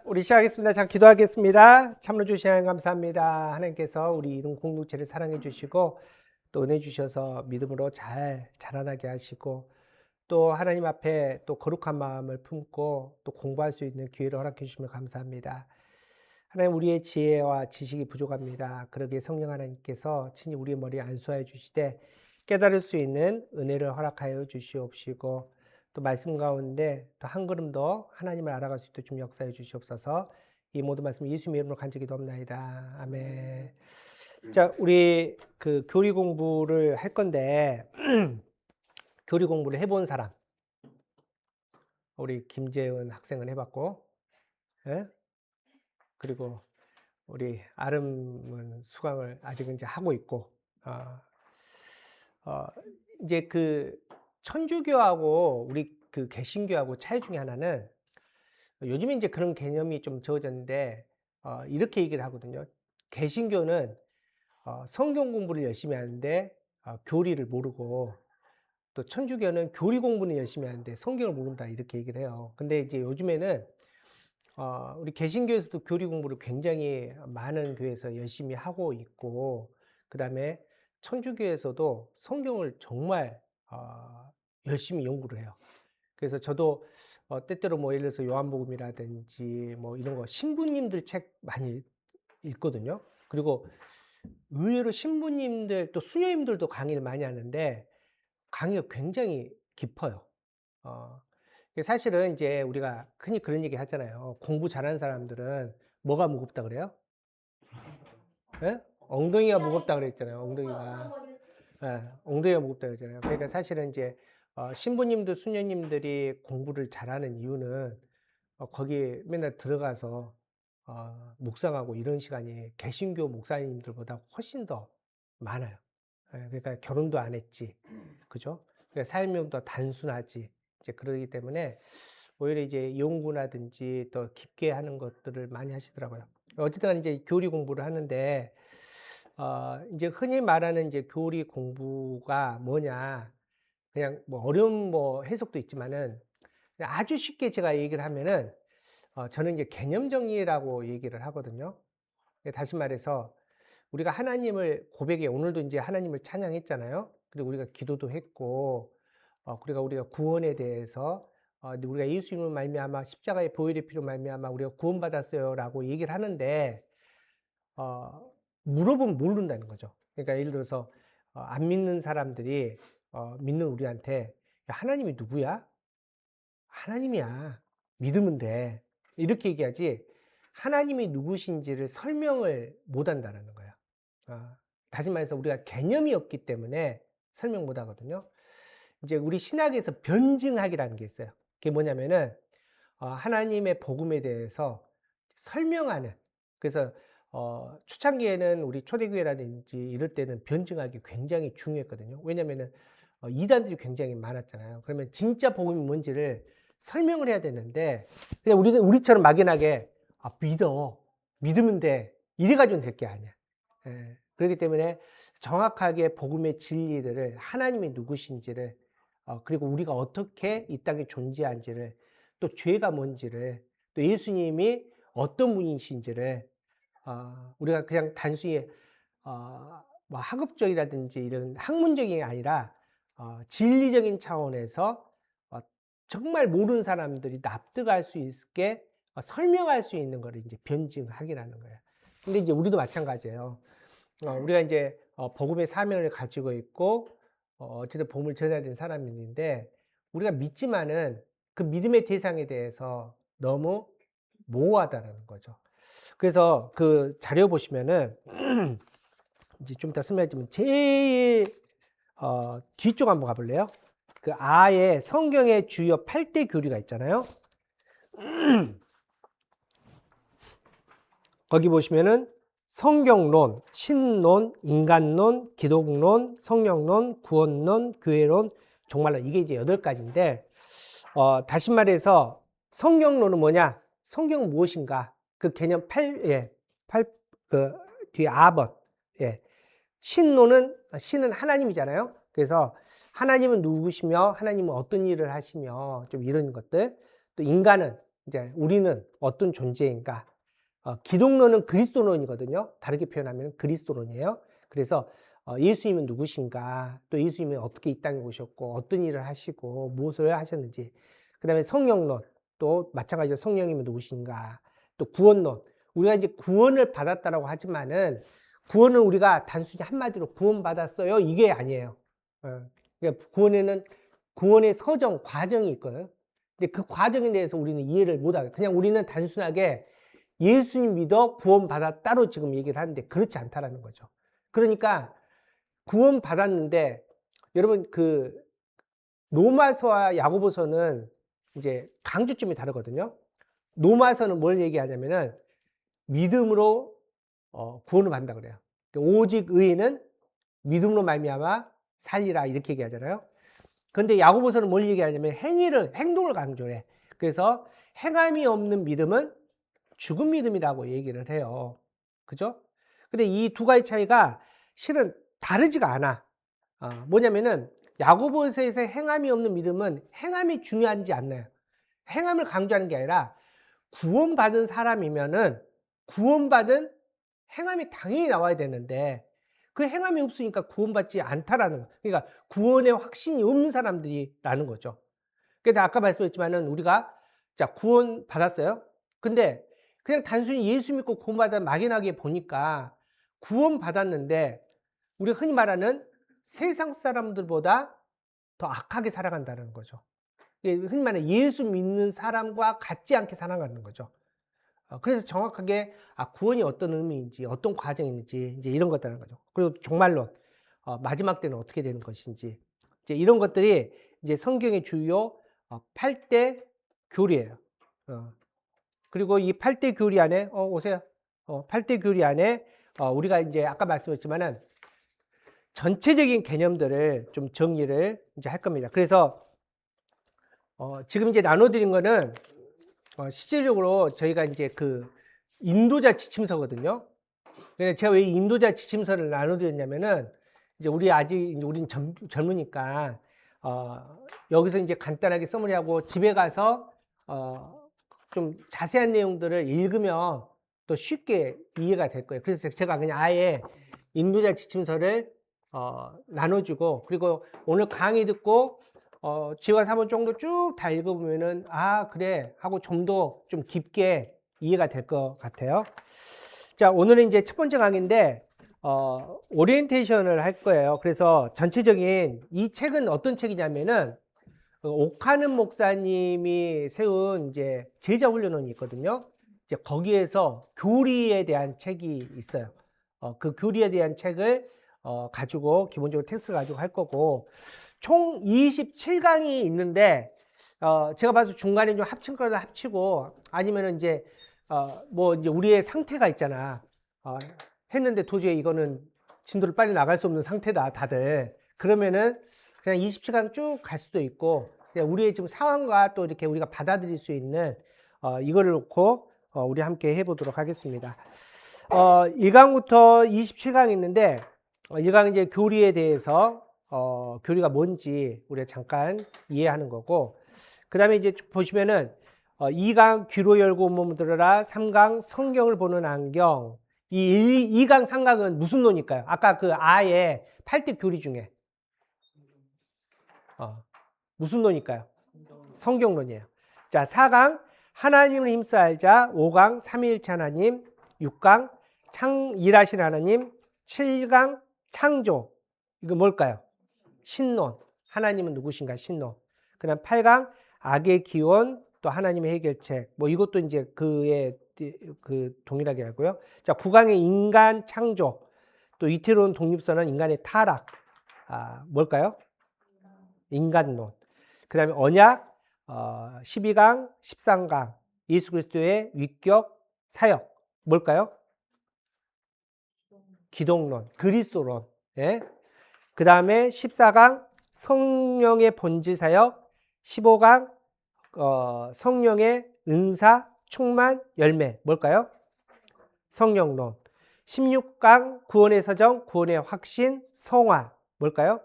우리 시작하겠습니다. 자, 기도하겠습니다. 참으로 주신 하나님 감사합니다. 하나님께서 우리 이동 공동체를 사랑해 주시고 또 은혜 주셔서 믿음으로 잘 자라나게 하시고 또 하나님 앞에 또 거룩한 마음을 품고 또 공부할 수 있는 기회를 허락해 주시면 감사합니다. 하나님, 우리의 지혜와 지식이 부족합니다. 그러기에 성령 하나님께서 친히 우리의 머리에 안수하여 주시되 깨달을 수 있는 은혜를 허락하여 주시옵시고 또 말씀 가운데 또 한 걸음 더 하나님을 알아갈 수 있도록 좀 역사해 주시옵소서. 이 모든 말씀 예수님 이름으로 간절히 기도합나이다. 아멘. 자, 우리 그 교리 공부를 할 건데 교리 공부를 해본 사람, 우리 김재은 학생은 해봤고, 예? 그리고 우리 아름은 수강을 아직 이제 하고 있고, 어, 어, 이제 그 천주교하고 우리 그 개신교하고 차이 중에 하나는 요즘에 이제 그런 개념이 좀 적어졌는데, 이렇게 얘기를 하거든요. 개신교는 성경 공부를 열심히 하는데 교리를 모르고, 또 천주교는 교리 공부는 열심히 하는데 성경을 모른다, 이렇게 얘기를 해요. 근데 이제 요즘에는 우리 개신교에서도 교리 공부를 굉장히 많은 교회에서 열심히 하고 있고, 그 다음에 천주교에서도 성경을 정말 열심히 연구를 해요. 그래서 저도 때때로 뭐 예를 들어서 요한복음이라든지 뭐 이런 거 신부님들 책 많이 읽거든요. 그리고 의외로 신부님들 또 수녀님들도 강의를 많이 하는데 강의가 굉장히 깊어요. 어, 사실은 이제 우리가 흔히 그런 얘기 하잖아요. 공부 잘하는 사람들은 뭐가 무겁다 그래요? 예? 엉덩이가 무겁다 그랬잖아요. 엉덩이가. 예, 엉덩이가 무겁다 그랬잖아요. 그러니까 사실은 이제 신부님들, 수녀님들이 공부를 잘하는 이유는 거기 맨날 들어가서 묵상하고 이런 시간이 개신교 목사님들보다 훨씬 더 많아요. 예, 그러니까 결혼도 안 했지, 그죠? 그러니까 삶이 더 단순하지. 이제 그러기 때문에 오히려 이제 연구라든지 또 깊게 하는 것들을 많이 하시더라고요. 어쨌든 이제 교리 공부를 하는데 이제 흔히 말하는 이제 교리 공부가 뭐냐, 그냥 뭐 어려운 뭐 해석도 있지만은 그냥 아주 쉽게 제가 얘기를 하면은 저는 이제 개념 정리라고 얘기를 하거든요. 다시 말해서 우리가 하나님을 고백해, 오늘도 이제 하나님을 찬양했잖아요. 그리고 우리가 기도도 했고, 그리고 우리가 구원에 대해서 우리가 예수님을 말미암아 십자가의 보혈의 피로 말미암아 우리가 구원받았어요라고 얘기를 하는데 물어보면 모른다는 거죠. 그러니까 예를 들어서 안 믿는 사람들이 믿는 우리한테 야, 하나님이 누구야? 하나님이야. 믿으면 돼. 이렇게 얘기하지 하나님이 누구신지를 설명을 못 한다는 거야. 다시 말해서 우리가 개념이 없기 때문에 설명 못 하거든요. 이제 우리 신학에서 변증학이라는 게 있어요. 그게 뭐냐면은 하나님의 복음에 대해서 설명하는. 그래서 초창기에는 우리 초대교회라든지 이럴 때는 변증학이 굉장히 중요했거든요. 왜냐면은 이단들이 굉장히 많았잖아요. 그러면 진짜 복음이 뭔지를 설명을 해야 되는데 그냥 우리처럼 막연하게 믿으면 돼, 이래가지고는 될 게 아니야. 예. 그렇기 때문에 정확하게 복음의 진리들을, 하나님이 누구신지를, 그리고 우리가 어떻게 이 땅에 존재한지를, 또 죄가 뭔지를, 또 예수님이 어떤 분이신지를 우리가 그냥 단순히 뭐 학업적이라든지 이런 학문적인 게 아니라 진리적인 차원에서 정말 모르는 사람들이 납득할 수 있게 설명할 수 있는 거를 이제 변증학이라는 거예요. 근데 이제 우리도 마찬가지예요. 우리가 이제 복음의 사명을 가지고 있고 어쨌든 복음을 전해야 되는 사람인데 우리가 믿지만은 그 믿음의 대상에 대해서 너무 모호하다는 거죠. 그래서 그 자료 보시면은 이제 좀 이따 설명하지만 제일 뒤쪽 한번 가볼래요? 그 아예 성경의 주요 8대 교리가 있잖아요. 거기 보시면은 성경론, 신론, 인간론, 기독론, 성령론, 구원론, 교회론, 종말론, 이게 이제 8가지인데 다시 말해서 성경론은 뭐냐? 성경은 무엇인가? 그 개념 8, 그 뒤에 R번. 예. 신은 하나님이잖아요. 그래서 하나님은 누구시며 하나님은 어떤 일을 하시며 좀 이런 것들. 또 이제 우리는 어떤 존재인가? 기독론은 그리스도론이거든요. 다르게 표현하면 그리스도론이에요. 그래서 예수님은 누구신가? 또 예수님은 어떻게 이 땅에 오셨고 어떤 일을 하시고 무엇을 하셨는지. 그다음에 성령론 또 마찬가지로 성령님은 누구신가? 또 구원론. 우리가 이제 구원을 받았다라고 하지만은 구원은 우리가 단순히 한마디로 구원받았어요. 이게 아니에요. 그러니까 구원에는 구원의 서정, 과정이 있거든요. 근데 그 과정에 대해서 우리는 이해를 못하게 그냥 우리는 단순하게 예수님 믿어 구원받았다로 지금 얘기를 하는데 그렇지 않다라는 거죠. 그러니까 구원받았는데 여러분 그 로마서와 야고보서는 이제 강조점이 다르거든요. 로마서는 뭘 얘기하냐면은 믿음으로 구원을 받는다 그래요. 오직 의인은 믿음으로 말미암아 살리라 이렇게 얘기하잖아요. 그런데 야고보서는 뭘 얘기하냐면 행동을 강조해. 그래서 행함이 없는 믿음은 죽은 믿음이라고 얘기를 해요. 그죠? 근데 이 두 가지 차이가 실은 다르지가 않아. 뭐냐면은 야고보서에서 행함이 없는 믿음은 행함이 중요하지 않나요? 행함을 강조하는 게 아니라 구원받은 사람이면은 구원받은 행함이 당연히 나와야 되는데 그 행함이 없으니까 구원받지 않다라는 거. 그러니까 구원의 확신이 없는 사람들이라는 거죠. 그래서 아까 말씀했지만은 우리가 자 구원 받았어요. 근데 그냥 단순히 예수 믿고 구원받아 막연하게 보니까 구원 받았는데 우리가 흔히 말하는 세상 사람들보다 더 악하게 살아간다는 거죠. 흔히 말하는 예수 믿는 사람과 같지 않게 살아가는 거죠. 그래서 정확하게 구원이 어떤 의미인지 어떤 과정이 있는지 이제 이런 것들하는 거죠. 그리고 종말론 마지막 때는 어떻게 되는 것인지 이제 이런 것들이 이제 성경의 주요 8대 교리예요. 그리고 이 8대 교리 안에 오세요. 8대 교리 안에 우리가 이제 아까 말씀했지만은 전체적인 개념들을 좀 정리를 이제 할 겁니다. 그래서 지금 이제 나눠드린 거는 실질적으로 저희가 이제 그 인도자 지침서거든요. 근데 제가 왜 인도자 지침서를 나눠드렸냐면은 이제 우리는 젊으니까 여기서 이제 간단하게 써머리하고 집에 가서 좀 자세한 내용들을 읽으면 또 쉽게 이해가 될 거예요. 그래서 제가 그냥 아예 인도자 지침서를 나눠주고 그리고 오늘 강의 듣고 집에 가서 한번 정도 쭉 다 읽어보면은 그래 하고 좀 더 좀 깊게 이해가 될 것 같아요. 자, 오늘은 이제 첫 번째 강의인데 오리엔테이션을 할 거예요. 그래서 전체적인 이 책은 어떤 책이냐면은 옥하는 목사님이 세운 이제 제자 훈련원이 있거든요. 이제 거기에서 교리에 대한 책이 있어요. 그 교리에 대한 책을 가지고 기본적으로 텍스트를 가지고 할 거고 총 27강이 있는데 제가 봐서 중간에 좀 합친 거를 합치고 아니면은 이제 뭐 이제 우리의 상태가 있잖아. 했는데 도저히 이거는 진도를 빨리 나갈 수 없는 상태다 다들. 그러면은 그냥 27강 쭉 갈 수도 있고 그냥 우리의 지금 상황과 또 이렇게 우리가 받아들일 수 있는 이거를 놓고 우리 함께 해보도록 하겠습니다. 1강부터 27강이 있는데 1강 이제 교리에 대해서 교리가 뭔지 우리가 잠깐 이해하는 거고 그 다음에 이제 보시면은 2강 귀로 열고 온몸을 들어라 3강 성경을 보는 안경 이 2강 3강은 무슨 논일까요? 아까 그 아예 8대 교리 중에 무슨 논일까요? 성경론이에요. 자 4강 하나님을 힘써 알자 5강 삼위일체 하나님 6강 일하신 하나님 7강 창조 이거 뭘까요? 신론 하나님은 누구신가 신론 그 다음 8강 악의 기원 또 하나님의 해결책 뭐 이것도 이제 그의 그 동일하게 하고요. 자 9강의 인간 창조 또 이태로운 독립선언 인간의 타락 뭘까요? 인간론 그 다음에 언약 12강 13강 예수 그리스도의 위격 사역 뭘까요? 기독론 그리스도론 예? 그 다음에 14강 성령의 본질 사역 15강 성령의 은사 충만 열매 뭘까요? 성령론 16강 구원의 서정 구원의 확신 성화 뭘까요?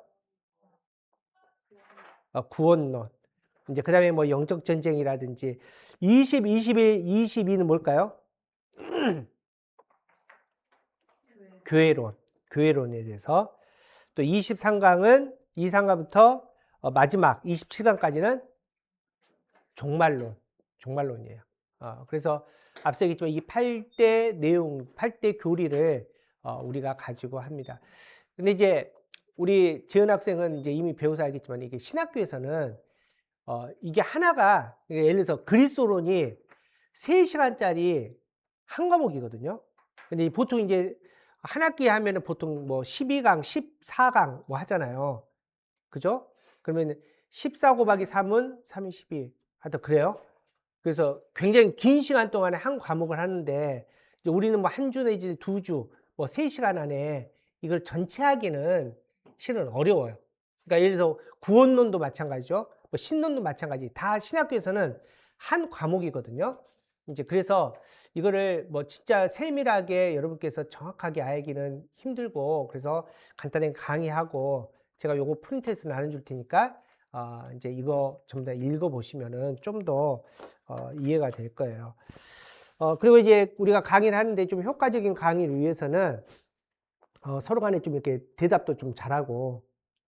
구원론 이제 그 다음에 뭐 영적 전쟁이라든지 20, 21, 22는 뭘까요? 교회론, 교회론에 대해서. 또 23강은 23강부터 마지막 27강까지는 종말론, 종말론이에요. 그래서 앞서 얘기했지만 이 8대 내용, 8대 교리를 우리가 가지고 합니다. 근데 이제 우리 재현 학생은 이제 이미 배워서 알겠지만 이게 신학교에서는 이게 하나가 예를 들어서 그리스도론이 3시간짜리 한 과목이거든요. 근데 보통 이제 한 학기에 하면은 보통 뭐 12강, 14강 뭐 하잖아요. 그죠? 그러면 14 곱하기 3은 3이 12. 하여튼 그래요. 그래서 굉장히 긴 시간 동안에 한 과목을 하는데 이제 우리는 뭐 한 주 내지 2주, 뭐 3시간 안에 이걸 전체 하기는 실은 어려워요. 그러니까 예를 들어서 구원론도 마찬가지죠. 뭐 신론도 마찬가지. 다 신학교에서는 한 과목이거든요. 이제 그래서 이거를 뭐 진짜 세밀하게 여러분께서 정확하게 알기는 힘들고 그래서 간단하게 강의하고 제가 요거 프린트해서 나눠줄 테니까 이제 이거 전부 다 읽어보시면은 좀 더 이해가 될 거예요. 그리고 이제 우리가 강의를 하는데 좀 효과적인 강의를 위해서는 서로 간에 좀 이렇게 대답도 좀 잘하고,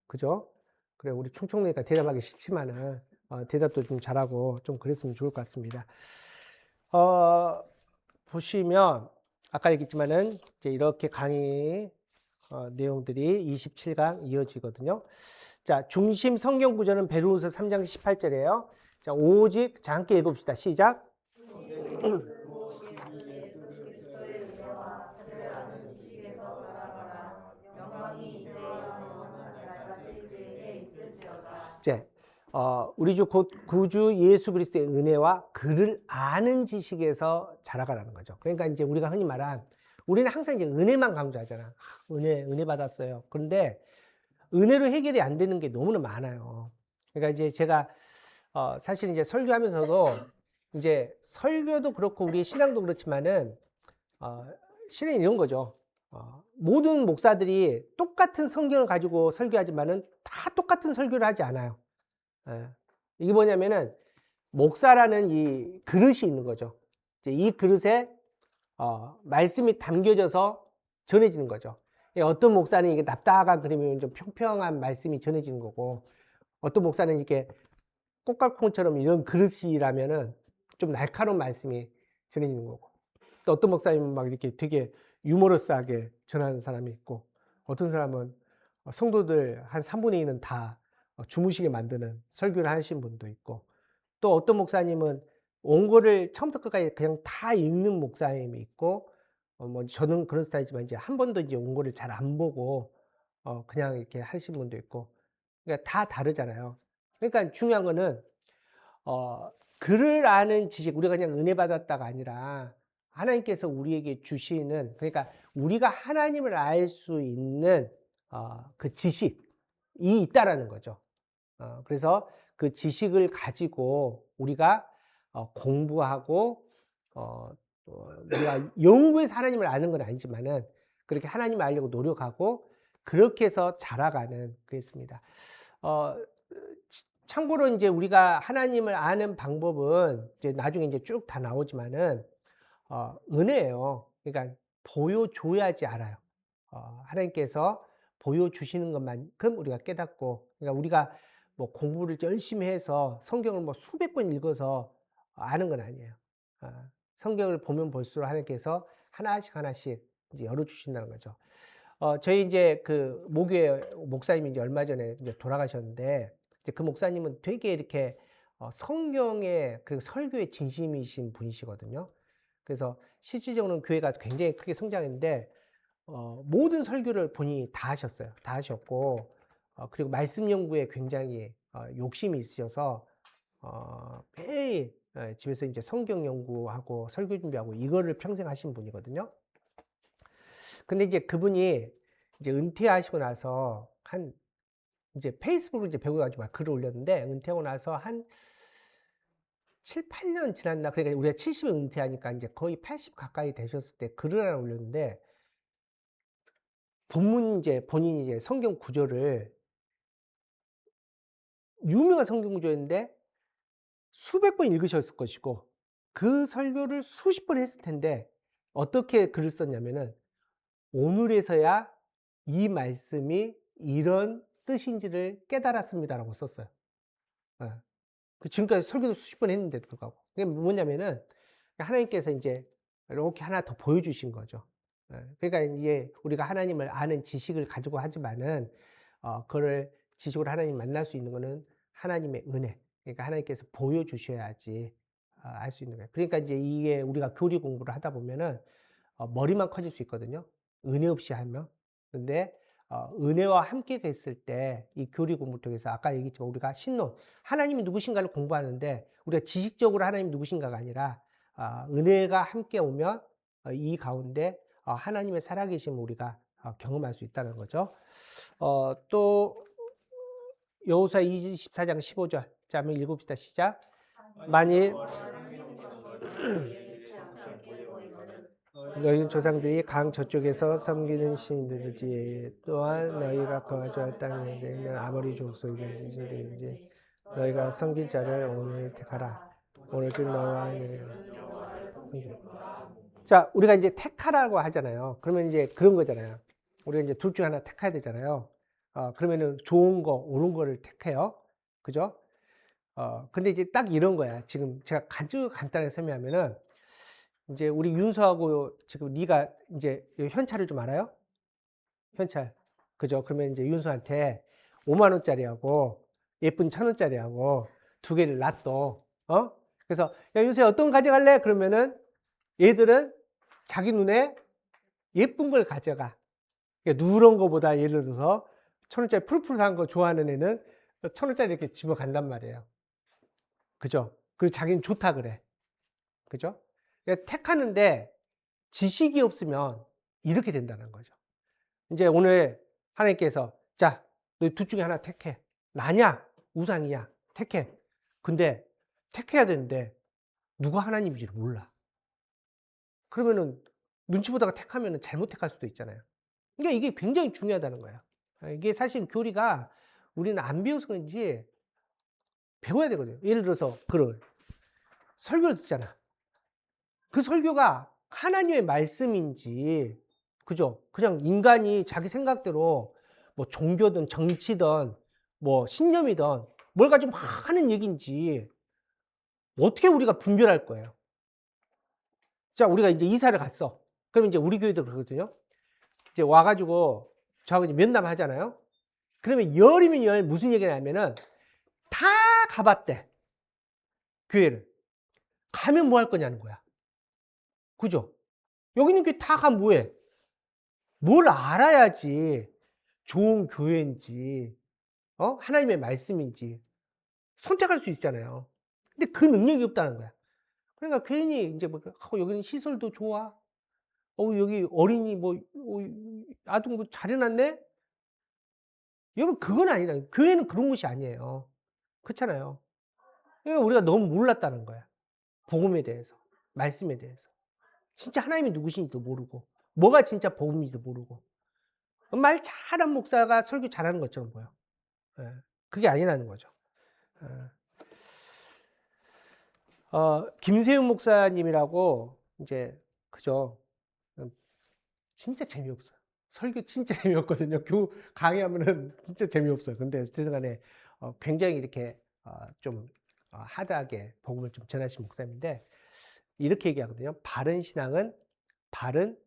그죠? 그래, 우리 충청도니까 대답하기 싫지만은, 대답도 좀 잘하고 좀 그랬으면 좋을 것 같습니다. 보시면, 아까 얘기했지만은, 이제 이렇게 강의, 내용들이 27강 이어지거든요. 자, 중심 성경 구절은 베드로후서 3장 18절이에요. 자, 오직, 자, 함께 읽읍시다. 시작. 이제 우리 주 곧 구주 예수 그리스도의 은혜와 그를 아는 지식에서 자라가라는 거죠. 그러니까 이제 우리가 흔히 말한 우리는 항상 이제 은혜만 강조하잖아. 은혜 받았어요. 그런데 은혜로 해결이 안 되는 게 너무나 많아요. 그러니까 이제 제가 사실 이제 설교하면서도 이제 설교도 그렇고 우리 신앙도 그렇지만은 실은 이런 거죠. 모든 목사들이 똑같은 성경을 가지고 설교하지만은 다 똑같은 설교를 하지 않아요. 예. 이게 뭐냐면은 목사라는 이 그릇이 있는 거죠. 이제 이 그릇에 말씀이 담겨져서 전해지는 거죠. 어떤 목사는 이게 납작한 그림이면 좀 평평한 말씀이 전해지는 거고, 어떤 목사는 이렇게 꽃갈콩처럼 이런 그릇이라면은 좀 날카로운 말씀이 전해지는 거고, 또 어떤 목사님은 막 이렇게 되게 유머러스하게 전하는 사람이 있고, 어떤 사람은 성도들 한 3분의 2는 다 주무시게 만드는 설교를 하신 분도 있고, 또 어떤 목사님은 원고를 처음부터 끝까지 그냥 다 읽는 목사님이 있고, 뭐 저는 그런 스타일이지만 이제 한 번도 이제 원고를 잘 안 보고 그냥 이렇게 하신 분도 있고, 그러니까 다 다르잖아요. 그러니까 중요한 거는 글을 아는 지식, 우리가 그냥 은혜 받았다가 아니라 하나님께서 우리에게 주시는, 그러니까 우리가 하나님을 알 수 있는 그 지식이 있다라는 거죠. 그래서 그 지식을 가지고 우리가 공부하고 우리가 연구해서 하나님을 아는 건 아니지만은 그렇게 하나님을 알려고 노력하고 그렇게 해서 자라가는 그랬습니다. 참고로 이제 우리가 하나님을 아는 방법은 이제 나중에 이제 쭉 다 나오지만은 은혜예요. 그러니까 보여줘야지 알아요. 하나님께서 보여주시는 것만큼 우리가 깨닫고, 그러니까 우리가 뭐 공부를 열심히 해서 성경을 뭐 수백 번 읽어서 아는 건 아니에요. 성경을 보면 볼수록 하나님께서 하나씩 하나씩 이제 열어주신다는 거죠. 저희 이제 그 모교회 목사님이 이제 얼마 전에 이제 돌아가셨는데, 이제 그 목사님은 되게 이렇게 성경에 그리고 설교에 진심이신 분이시거든요. 그래서 실질적으로는 교회가 굉장히 크게 성장했는데 모든 설교를 본인이 다 하셨어요. 다 하셨고 그리고 말씀 연구에 굉장히 욕심이 있으셔서 매일 집에서 이제 성경 연구하고 설교 준비하고 이거를 평생 하신 분이거든요. 근데 이제 그분이 이제 은퇴하시고 나서 한 이제 페이스북을 이제 배워가지고 막 글을 올렸는데, 은퇴하고 나서 한 7, 8년 지났나? 그러니까 우리가 70에 은퇴하니까 이제 거의 80 가까이 되셨을 때 글을 하나 올렸는데, 본문 이제 본인이 이제 성경 구절을 유명한 성경 구절인데 수백 번 읽으셨을 것이고 그 설교를 수십 번 했을 텐데 어떻게 글을 썼냐면은 오늘에서야 이 말씀이 이런 뜻인지를 깨달았습니다라고 썼어요. 예. 그 지금까지 설교도 수십 번 했는데도 불구하고. 그게 뭐냐면은 하나님께서 인제 이렇게 하나 더 보여주신 거죠. 예. 그러니까 이제 우리가 하나님을 아는 지식을 가지고 하지만은 그거를 지식으로 하나님 만날 수 있는 거는 하나님의 은혜. 그러니까 하나님께서 보여주셔야지 알 수 있는 거예요. 그러니까 인제 이게 우리가 교리 공부를 하다 보면은 머리만 커질 수 있거든요, 은혜 없이 하면. 근데 은혜와 함께 됐을 때 이 교리 공부를 통해서 아까 얘기했지만 우리가 신론, 하나님이 누구신가를 공부하는데 우리가 지식적으로 하나님이 누구신가가 아니라 은혜가 함께 오면 이 가운데 하나님의 살아계심을 우리가 경험할 수 있다는 거죠. 또 여호수아 24장 15절. 자, 한번 읽읍시다. 시작. 만일 너희 조상들이 강 저쪽에서 섬기는 신들이지 또한 너희가 거주할 땅에 있는 아모리 족속이든지 너희가 섬길 자를 오늘 택하라. 오늘쯤 너와 자, 우리가 이제 택하라고 하잖아요. 그러면 이제 그런 거잖아요. 우리가 이제 둘 중에 하나 택해야 되잖아요. 그러면은 좋은 거, 옳은 거를 택해요. 그죠? 근데 이제 딱 이런 거야. 지금 제가 아주 간단하게 설명하면은 이제 우리 윤서하고 지금 네가 이제 현찰을 좀 알아요? 현찰. 그죠? 그러면 이제 윤서한테 5만 원짜리하고 예쁜 1,000원짜리하고 두 개를 놔둬. 그래서 야, 윤서야 어떤 거 가져갈래? 그러면은 얘들은 자기 눈에 예쁜 걸 가져가. 그러니까 누런 거보다 예를 들어서 1,000원짜리 푸릇푸릇한 거 좋아하는 애는 1,000원짜리 이렇게 집어간단 말이에요. 그죠? 그리고 자기는 좋다 그래. 그죠? 그러니까 택하는데 지식이 없으면 이렇게 된다는 거죠. 이제 오늘 하나님께서 자, 너 둘 중에 하나 택해. 나냐? 우상이야. 택해. 근데 택해야 되는데 누가 하나님인지를 몰라. 그러면은 눈치 보다가 택하면은 잘못 택할 수도 있잖아요. 그러니까 이게 굉장히 중요하다는 거예요. 이게 사실 교리가 우리는 안 배워서 그런지 배워야 되거든요. 예를 들어서 그런 설교를 듣잖아. 그 설교가 하나님의 말씀인지, 그죠? 그냥 인간이 자기 생각대로 뭐 종교든 정치든 뭐 신념이든 뭘 가지고 막 하는 얘기인지 어떻게 우리가 분별할 거예요? 자, 우리가 이제 이사를 갔어. 그러면 이제 우리 교회도 그러거든요. 이제 와가지고 저하고 이제 면담 하잖아요. 그러면 열이면 열 무슨 얘기를 하면은 다 가봤대. 교회를. 가면 뭐 할 거냐는 거야. 그죠? 여기 있는 교회 다 가면 뭐해? 뭘 알아야지 좋은 교회인지, 하나님의 말씀인지 선택할 수 있잖아요. 근데 그 능력이 없다는 거야. 그러니까 괜히 이제 뭐, 여기는 시설도 좋아. 여기 어린이 뭐, 아동 뭐 잘해놨네? 여러분, 그건 아니라, 교회는 그런 곳이 아니에요. 그렇잖아요. 그러니까 우리가 너무 몰랐다는 거야. 복음에 대해서, 말씀에 대해서. 진짜 하나님이 누구신지도 모르고, 뭐가 진짜 복음인지도 모르고. 말 잘한 목사가 설교 잘하는 것처럼 보여. 예, 그게 아니라는 거죠. 예. 김세윤 목사님이라고 이제 그죠. 진짜 재미없어요. 설교 진짜 재미없거든요. 강의하면은 진짜 재미없어요. 근데 어쨌든 간에 굉장히 이렇게 좀 하드하게 복음을 좀 전하신 목사님인데 이렇게 얘기하거든요. 바른 신앙은 바른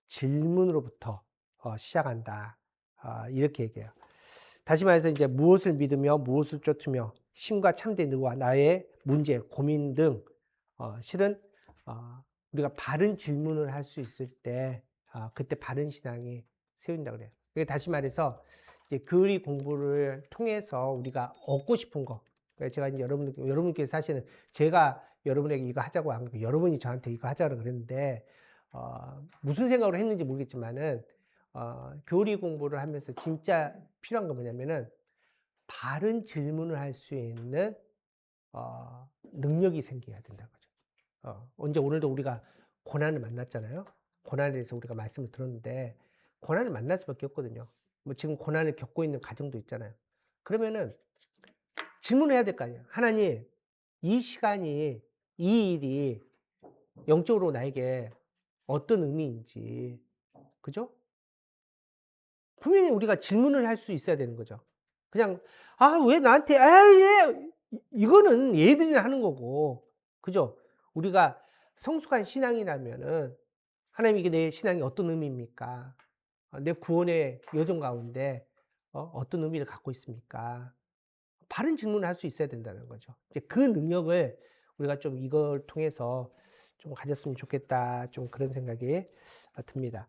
질문으로부터 시작한다. 이렇게 얘기해요. 다시 말해서 이제 무엇을 믿으며 무엇을 쫓으며 신과 참된 의와 나의 문제, 고민 등 실은 우리가 바른 질문을 할 수 있을 때 그때 바른 신앙이 세운다고 그래요. 그러니까 다시 말해서 이제 교리 공부를 통해서 우리가 얻고 싶은 거. 그러니까 제가 이제 여러분께서 사실은 제가 여러분에게 이거 하자고 안 그러고 여러분이 저한테 이거 하자고 그랬는데 무슨 생각으로 했는지 모르겠지만은 교리 공부를 하면서 진짜 필요한 건 뭐냐면은 바른 질문을 할 수 있는 능력이 생겨야 된다는 거죠. 언제 오늘도 우리가 고난을 만났잖아요. 고난에 대해서 우리가 말씀을 들었는데 고난을 만날 수밖에 없거든요. 뭐 지금 고난을 겪고 있는 가정도 있잖아요. 그러면은 질문을 해야 될 거 아니에요. 하나님, 이 시간이, 이 일이 영적으로 나에게 어떤 의미인지, 그죠? 분명히 우리가 질문을 할 수 있어야 되는 거죠. 그냥, 아, 왜 나한테, 이거는 얘들이 하는 거고, 그죠? 우리가 성숙한 신앙이라면은, 하나님 이게 내 신앙이 어떤 의미입니까? 내 구원의 여정 가운데, 어떤 의미를 갖고 있습니까? 바른 질문을 할 수 있어야 된다는 거죠. 이제 그 능력을 우리가 좀 이걸 통해서 좀 가졌으면 좋겠다. 좀 그런 생각이 듭니다.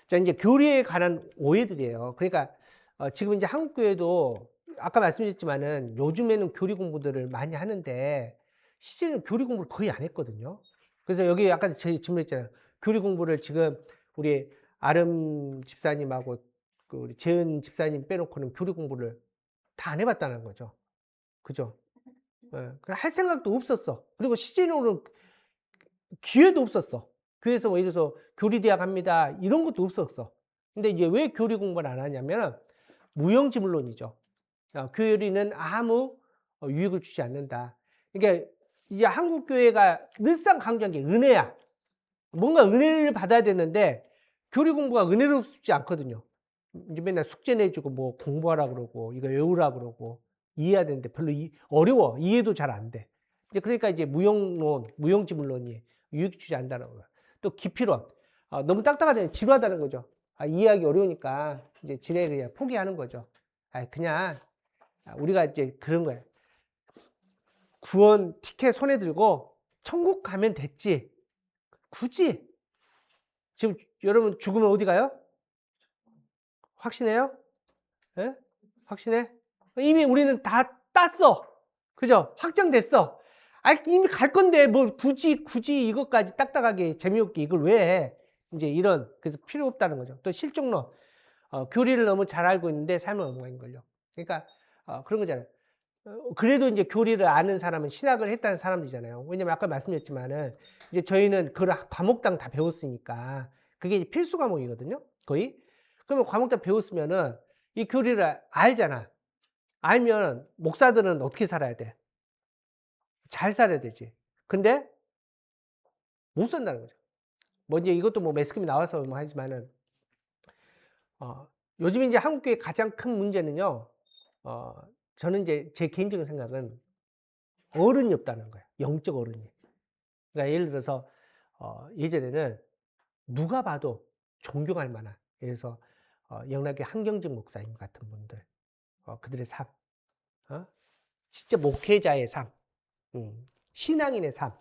자, 이제 교리에 관한 오해들이에요. 그러니까, 지금 이제 한국교회도 아까 말씀드렸지만은 요즘에는 교리 공부들을 많이 하는데 실제는 교리 공부를 거의 안 했거든요. 그래서 여기 아까 제 질문했잖아요. 교리 공부를 지금 우리 아름 집사님하고 그 우리 재은 집사님 빼놓고는 교리 공부를 다 안 해봤다는 거죠. 그죠? 예, 할 생각도 없었어. 그리고 실제로는 기회도 없었어. 교회에서 뭐 이래서 교리대학 합니다. 이런 것도 없었어. 근데 이제 왜 교리 공부를 안 하냐면 무용지물론이죠. 교리는 아무 유익을 주지 않는다. 그러니까 이제 한국 교회가 늘상 강조한 게 은혜야. 뭔가 은혜를 받아야 되는데 교리 공부가 은혜롭지 않거든요. 이제 맨날 숙제 내주고 뭐 공부하라 그러고 이거 외우라 그러고 이해해야 되는데 별로 어려워. 이해도 잘 안 돼. 이제 그러니까 이제 무용지물론이 유익 주지 않는다는 거야. 또 기피론. 너무 딱딱하다는 지루하다는 거죠. 이해하기 어려우니까 이제 지레 그냥 포기하는 거죠. 그냥 우리가 이제 그런 거야. 구원 티켓 손에 들고 천국 가면 됐지. 굳이 지금 여러분 죽으면 어디 가요? 확신해요? 예? 확신해? 이미 우리는 다 땄어. 그죠? 확정됐어. 이미 갈 건데 뭐 굳이 이것까지 딱딱하게 재미없게 이걸 왜 해? 이제 이런 그래서 필요 없다는 거죠. 또 실종론. 교리를 너무 잘 알고 있는데 삶을 엉망인걸요. 그러니까 그런 거잖아요. 그래도 이제 교리를 아는 사람은 신학을 했다는 사람들이잖아요. 왜냐면 아까 말씀드렸지만은 이제 저희는 그 과목당 다 배웠으니까 그게 필수 과목이거든요. 거의. 그러면 과목당 배웠으면은 이 교리를 알잖아. 알면 목사들은 어떻게 살아야 돼? 잘 살아야 되지. 근데 못 산다는 거죠. 뭐 이제 이것도 뭐 매스컴이 나와서 뭐 하지만은 요즘 이제 한국교회 가장 큰 문제는요. 어, 저는 이제 제 개인적인 생각은 어른이 없다는 거예요. 영적 어른이. 그러니까 예를 들어서 예전에는 누가 봐도 존경할 만한, 예를 들어서 영락의 한경직 목사님 같은 분들, 그들의 삶, 진짜 목회자의 삶, 신앙인의 삶,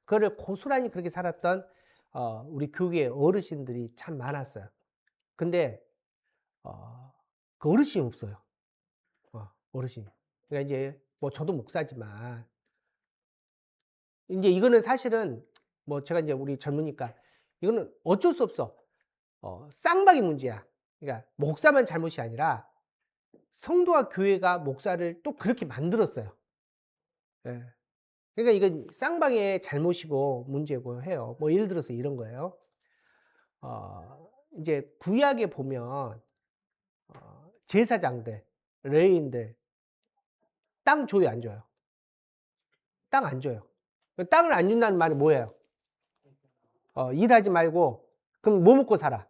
그거를 고스란히 그렇게 살았던 우리 교계의 어르신들이 참 많았어요. 근데 그 어르신이 없어요. 어르신이. 그러니까 이제 뭐 저도 목사지만 이제 이거는 사실은 뭐 제가 이제 우리 젊으니까 이거는 어쩔 수 없어. 쌍방의 문제야. 그러니까 목사만 잘못이 아니라 성도와 교회가 목사를 또 그렇게 만들었어요. 예. 그러니까 이건 쌍방의 잘못이고 문제고 해요. 뭐 예를 들어서 이런 거예요. 이제 구약에 보면 제사장들, 레위인들 땅 줘요, 안 줘요? 땅 안 줘요. 땅을 안 준다는 말이 뭐예요? 일하지 말고 그럼 뭐 먹고 살아?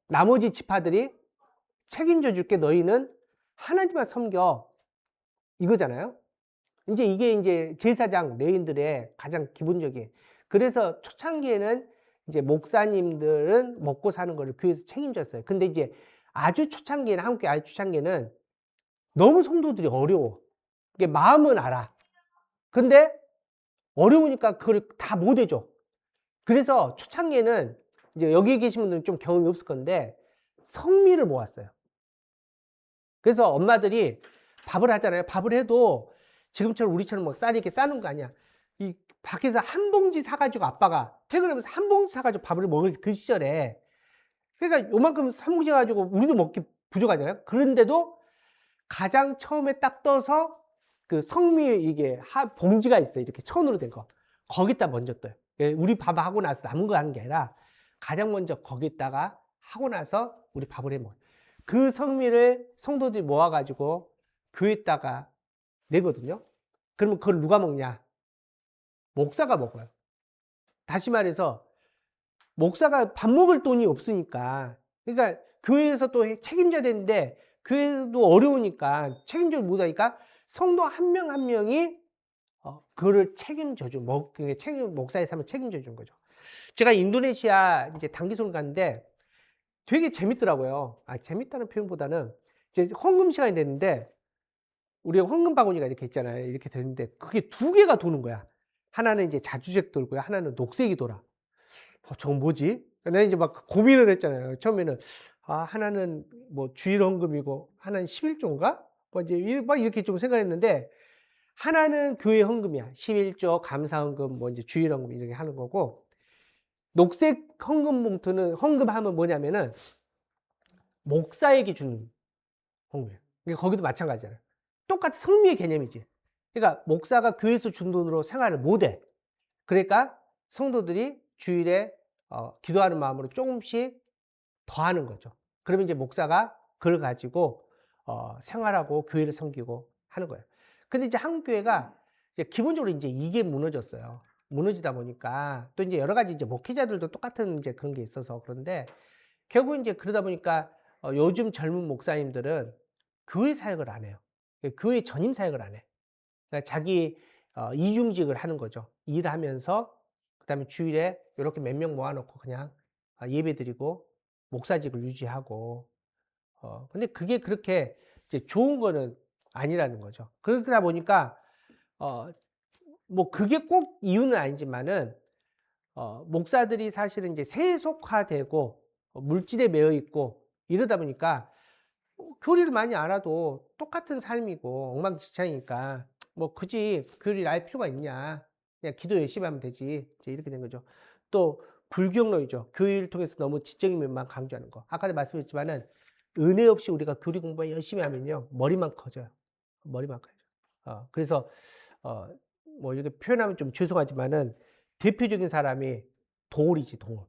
나머지 지파들이 책임져 줄게. 너희는 하나님만 섬겨. 이거잖아요. 이제 이게 이제 제사장 레인들의 가장 기본적인. 그래서 초창기에는 이제 목사님들은 먹고 사는 거를 교회에서 책임졌어요. 근데 이제 아주 초창기에는 한국교회 아주 초창기에는 너무 성도들이 어려워. 이게 마음은 알아. 근데 어려우니까 그걸 다 못 해줘. 그래서 초창기에는 이제 여기 계신 분들은 좀 경험이 없을 건데 성미를 모았어요. 그래서 엄마들이 밥을 하잖아요. 밥을 해도 지금처럼 우리처럼 막 쌀 이렇게 싸는 거 아니야. 이 밖에서 한 봉지 사가지고 아빠가 퇴근하면서 한 봉지 사가지고 밥을 먹을 그 시절에 그러니까 요만큼 한 봉지 가지고 우리도 먹기 부족하잖아요. 그런데도 가장 처음에 딱 떠서 그 성미 이게 봉지가 있어요. 이렇게 천으로 된 거. 거기다 먼저 떠요. 우리 밥 하고 나서 남은 거 하는 게 아니라 가장 먼저 거기다가 하고 나서 우리 밥을 해 먹어요. 그 성미를 성도들이 모아가지고 교회에다가 내거든요. 그러면 그걸 누가 먹냐? 목사가 먹어요. 다시 말해서 목사가 밥 먹을 돈이 없으니까, 그러니까 교회에서 또 책임져야 되는데 교회도 어려우니까 책임질 못하니까 성도 한 명 한 명이 그거를 책임져 준, 목사의 삶을 책임져 준 거죠. 제가 인도네시아 이제 단기송을 갔는데 되게 재밌더라고요. 재밌다는 표현보다는 이제 헌금 시간이 됐는데 우리가 헌금 바구니가 이렇게 있잖아요. 이렇게 되는데 그게 두 개가 도는 거야. 하나는 이제 자주색 돌고요. 하나는 녹색이 돌아. 저건 뭐지? 내가 이제 막 고민을 했잖아요. 처음에는 하나는 뭐 주일 헌금이고 하나는 11조인가? 뭐 이제 막 이렇게 좀 생각했는데 하나는 교회 헌금이야. 11조, 감사 헌금, 뭐 이제 주일 헌금 이렇게 하는 거고, 녹색 헌금 봉투는 헌금하면 뭐냐면은 목사에게 주는 헌금이에요. 그러니까 거기도 마찬가지잖아요. 똑같이 성미의 개념이지. 그러니까 목사가 교회에서 준 돈으로 생활을 못해. 그러니까 성도들이 주일에 기도하는 마음으로 조금씩 더 하는 거죠. 그러면 이제 목사가 그걸 가지고 생활하고 교회를 섬기고 하는 거예요. 근데 이제 한국 교회가 이제 기본적으로 이제 이게 무너졌어요. 무너지다 보니까 또 이제 여러 가지 이제 목회자들도 똑같은 이제 그런 게 있어서 그런데 결국 이제 그러다 보니까 요즘 젊은 목사님들은 교회 사역을 안 해요. 교회 전임 사역을 안 해. 그러니까 자기 이중직을 하는 거죠. 일하면서 그다음에 주일에 이렇게 몇 명 모아놓고 그냥 예배 드리고 목사직을 유지하고 근데 그게 그렇게 이제 좋은 거는 아니라는 거죠. 그러다 보니까 뭐 그게 꼭 이유는 아니지만은 목사들이 사실은 이제 세속화되고 물질에 매여 있고 이러다 보니까 교리를 많이 알아도 똑같은 삶이고 엉망진창이니까 뭐 굳이 교리를 알 필요가 있냐. 그냥 기도 열심히 하면 되지. 이제 이렇게 된 거죠. 또 불경론이죠. 교리를 통해서 너무 지적인 면만 강조하는 거. 아까도 말씀했지만은 은혜 없이 우리가 교리 공부 열심히 하면요. 머리만 커져요. 머리만 커져요. 그래서 뭐 이렇게 표현하면 좀 죄송하지만은 대표적인 사람이 동울이지, 동울.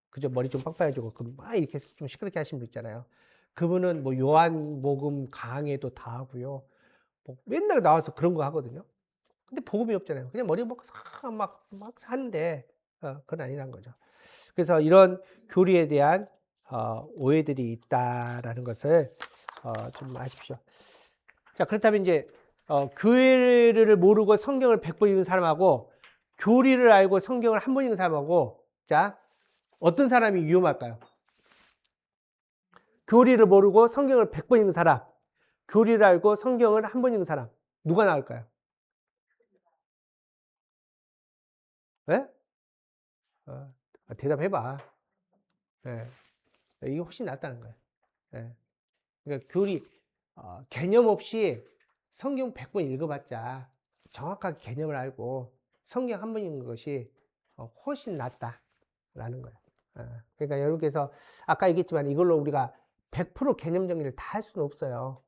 그저 머리 좀 빡빡해지고 막 이렇게 좀 시끄럽게 하시는 분 있잖아요. 그분은 뭐 요한복음 강해도 다 하고요. 뭐 맨날 나와서 그런 거 하거든요. 근데 복음이 없잖아요. 그냥 머리 먹고 막 하는데 그건 아니란 거죠. 그래서 이런 교리에 대한 오해들이 있다라는 것을 좀 아십시오. 자, 그렇다면 이제 교회를 모르고 성경을 100번 읽은 사람하고 교리를 알고 성경을 한 번 읽은 사람하고 자, 어떤 사람이 위험할까요? 교리를 모르고 성경을 100번 읽은 사람, 교리를 알고 성경을 한 번 읽은 사람, 누가 나을까요? 네? 대답해봐. 네. 이게 훨씬 낫다는 거예요. 네. 그러니까 교리, 개념 없이 성경 100번 읽어봤자 정확하게 개념을 알고 성경 한 번 읽는 것이 훨씬 낫다라는 거예요. 그러니까 여러분께서 아까 얘기했지만 이걸로 우리가 100% 개념 정리를 다 할 수는 없어요.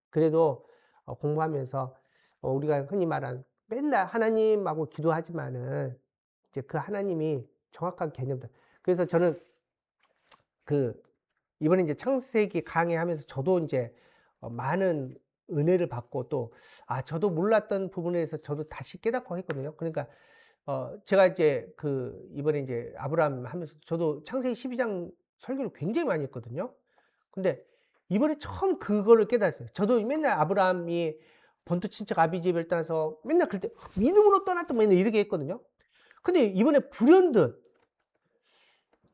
그래도 공부하면서 우리가 흔히 말하는 맨날 하나님하고 기도하지만은 이제 그 하나님이 정확한 개념들. 그래서 저는 이번에 이제 창세기 강의하면서 저도 이제 많은 은혜를 받고 또 저도 몰랐던 부분에 대해서 저도 다시 깨닫고 했거든요. 그러니까 제가 이제 이번에 이제 아브라함 하면서 저도 창세기 12장 설교를 굉장히 많이 했거든요. 근데 이번에 처음 그거를 깨달았어요. 저도 맨날 아브라함이 본토 친척 아비집을 떠나서 맨날 그럴 때 믿음으로 떠났다 맨날 이렇게 했거든요. 근데 이번에 불현듯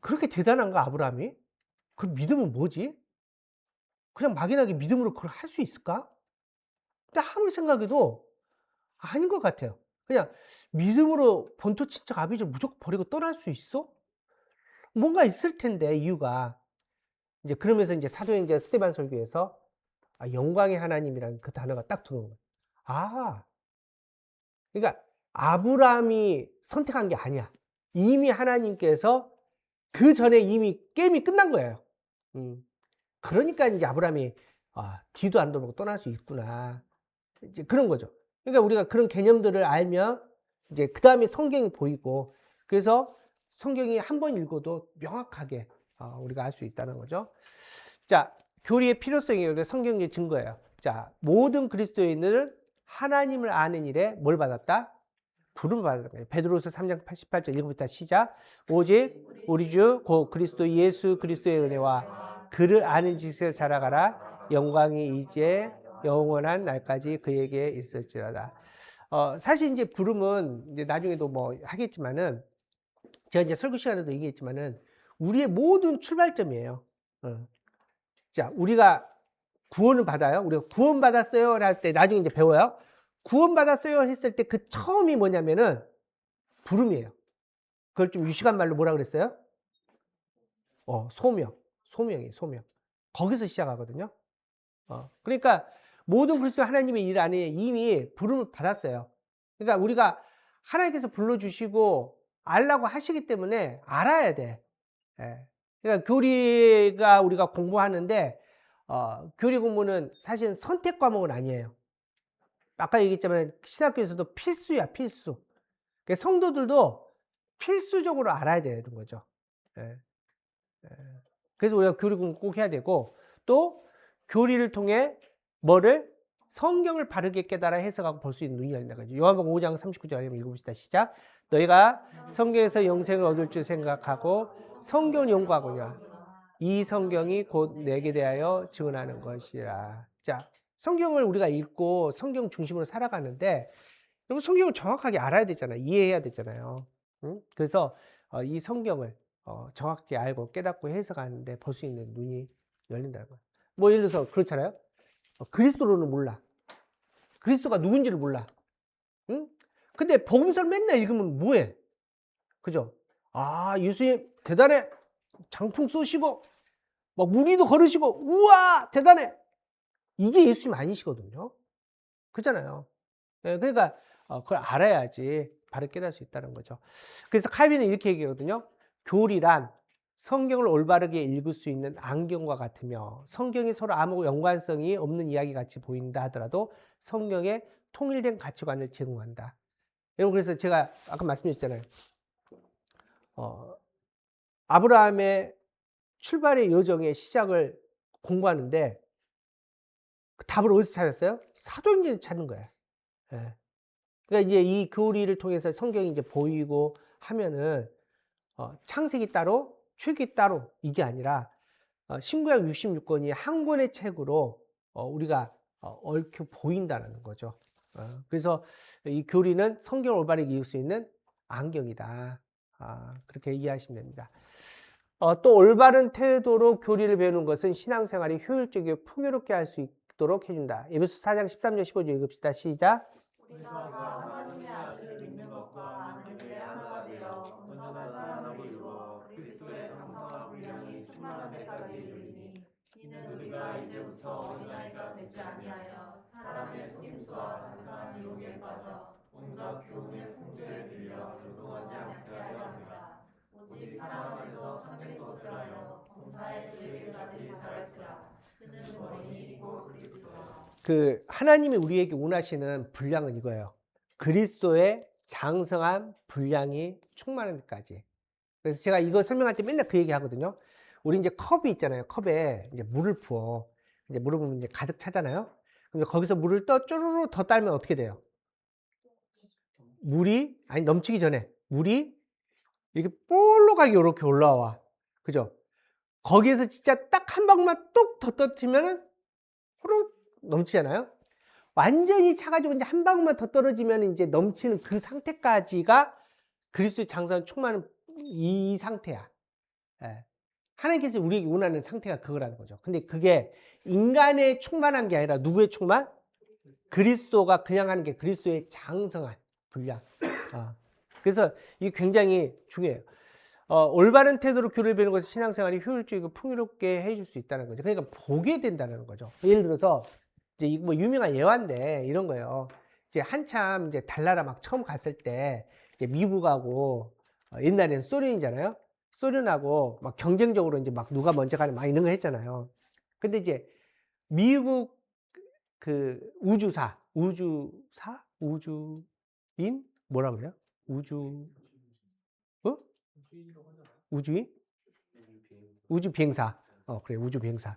그렇게 대단한가 아브라함이? 그 믿음은 뭐지? 그냥 막연하게 믿음으로 그걸 할 수 있을까? 근데 아무리 생각해도 아닌 것 같아요. 그냥 믿음으로 본토 친척 아비집을 무조건 버리고 떠날 수 있어? 뭔가 있을 텐데 이유가. 이제 그러면서 이제 사도행전 스데반 설교에서 영광의 하나님이라는 그 단어가 딱 들어오는 거예요. 그러니까 아브라함이 선택한 게 아니야. 이미 하나님께서 그 전에 이미 게임이 끝난 거예요. 그러니까 이제 아브라함이 뒤도 안 돌아보고 떠날 수 있구나. 이제 그런 거죠. 그러니까 우리가 그런 개념들을 알면 이제 그 다음에 성경이 보이고 그래서 성경이 한 번 읽어도 명확하게 우리가 알 수 있다는 거죠. 자, 교리의 필요성이 성경의 증거예요. 자, 모든 그리스도인들은 하나님을 아는 일에 뭘 받았다? 부름을 받았다. 베드로서 3장 18절 읽어부터 시작. 오직 우리 주 곧 그리스도 예수 그리스도의 은혜와 그를 아는 지식에 자라가라. 영광이 이제 영원한 날까지 그에게 있을지라다. 사실 이제 부름은 이제 나중에도 뭐 하겠지만은 제가 이제 설교 시간에도 얘기했지만은 우리의 모든 출발점이에요. 자, 우리가 구원을 받아요. 우리가 구원 받았어요. 할 때 나중에 이제 배워요. 구원 받았어요. 했을 때 그 처음이 뭐냐면은 부름이에요. 그걸 좀 유식한 말로 뭐라 그랬어요? 소명. 소명이에요. 소명. 거기서 시작하거든요. 그러니까 모든 그리스도 하나님의 일 안에 이미 부름을 받았어요. 그러니까 우리가 하나님께서 불러주시고 알라고 하시기 때문에 알아야 돼. 예. 그러니까 교리가 우리가 공부하는데 교리 공부는 사실 선택 과목은 아니에요. 아까 얘기했지만 신학교에서도 필수야, 필수. 그러니까 성도들도 필수적으로 알아야 되는 거죠. 예. 그래서 우리가 교리 공부 꼭 해야 되고 또 교리를 통해 뭐를 성경을 바르게 깨달아 해석하고 볼 수 있는 눈이 열린다. 요한복음 5장 39절 읽어봅시다. 시작. 너희가 성경에서 영생을 얻을 줄 생각하고 성경을 연구하거냐. 이 성경이 곧 내게 대하여 증언하는 것이라. 자, 성경을 우리가 읽고 성경 중심으로 살아가는데 여러분 성경을 정확하게 알아야 되잖아요. 이해해야 되잖아요. 응? 그래서 이 성경을 정확히 알고 깨닫고 해석하는데 볼 수 있는 눈이 열린다는 거예요. 뭐 예를 들어서 그렇잖아요. 그리스도로는 몰라. 그리스도가 누군지를 몰라. 응? 근데 복음서를 맨날 읽으면 뭐해? 그죠? 아, 예수님 대단해. 장풍 쏘시고 막 무리도 걸으시고 우와 대단해. 이게 예수님 아니시거든요. 그렇잖아요. 그러니까 그걸 알아야지 바로 깨달을 수 있다는 거죠. 그래서 칼빈은 이렇게 얘기하거든요. 교리란 성경을 올바르게 읽을 수 있는 안경과 같으며 성경이 서로 아무 연관성이 없는 이야기 같이 보인다 하더라도 성경에 통일된 가치관을 제공한다. 여러분 그래서 제가 아까 말씀드렸잖아요. 아브라함의 출발의 여정의 시작을 공부하는데 그 답을 어디서 찾았어요? 사도행전에서 찾는 거예요. 예. 그러니까 이제 이 교리를 통해서 성경이 이제 보이고 하면은 창세기 따로 출애굽기 따로 이게 아니라 신구약 66권이 한 권의 책으로 우리가 얽혀 보인다는 거죠. 그래서 이 교리는 성경을 올바르게 읽을 수 있는 안경이다. 그렇게 이해하시면 됩니다. 또 올바른 태도로 교리를 배우는 것은 신앙생활이 효율적이고 풍요롭게 할 수 있도록 해준다. 에베소 4장 13절 15절 읽읍시다. 시작. 우리가 하나님의 아들을 믿는 것과 아는 일에 하나가 되어 온전한 사람을 이루어 그리스도의 장성한 분량이 충만한 데까지 이르리니 이는 우리가 이제부터 어린아이가 되지 아니하여 사람의 속임수와 간사한 유혹에 빠져 온갖 교훈의 풍조에 밀려 요동하지 않게 하려 합니다. 오직 사랑 안에서 참된 것을 하여 범사에 그에게까지 자랄지라. 그는 원인이고 그리스도라. 그 하나님이 우리에게 원하시는 분량은 이거예요. 그리스도의 장성한 분량이 충만한 데까지. 그래서 제가 이거 설명할 때 맨날 그 얘기 하거든요. 우리 이제 컵이 있잖아요. 컵에 이제 물을 부어. 이제 물을 부으면 이제 가득 차잖아요. 그럼 거기서 물을 쪼르르 더 따르면 어떻게 돼요? 물이, 아니 넘치기 전에 물이 이렇게 볼록하게 이렇게 올라와. 그죠? 거기에서 진짜 딱 한 방울만 뚝 더 떨어지면은 후룩 넘치잖아요. 완전히 차가지고 이제 한 방울만 더 떨어지면 이제 넘치는 그 상태까지가 그리스도의 장성한 충만한 이 상태야. 예. 하나님께서 우리에게 원하는 상태가 그거라는 거죠. 근데 그게 인간의 충만한 게 아니라 누구의 충만? 그리스도가 그냥 하는 게 그리스도의 장성한 분량. 그래서 이게 굉장히 중요해요. 올바른 태도로 교리를 배우는 것은 신앙생활이 효율적이고 풍요롭게 해줄 수 있다는 거죠. 그러니까 보게 된다는 거죠. 예를 들어서 이제 뭐 유명한 예화인데 이런 거예요. 이제 한참 이제 달나라 막 처음 갔을 때 이제 미국하고 옛날에는 소련이잖아요. 소련하고 막 경쟁적으로 이제 막 누가 먼저 가는 막 이런 거 했잖아요. 근데 이제 미국 그 우주인 뭐라 그래요? 우주인? 우주 비행사. 그래, 우주 비행사.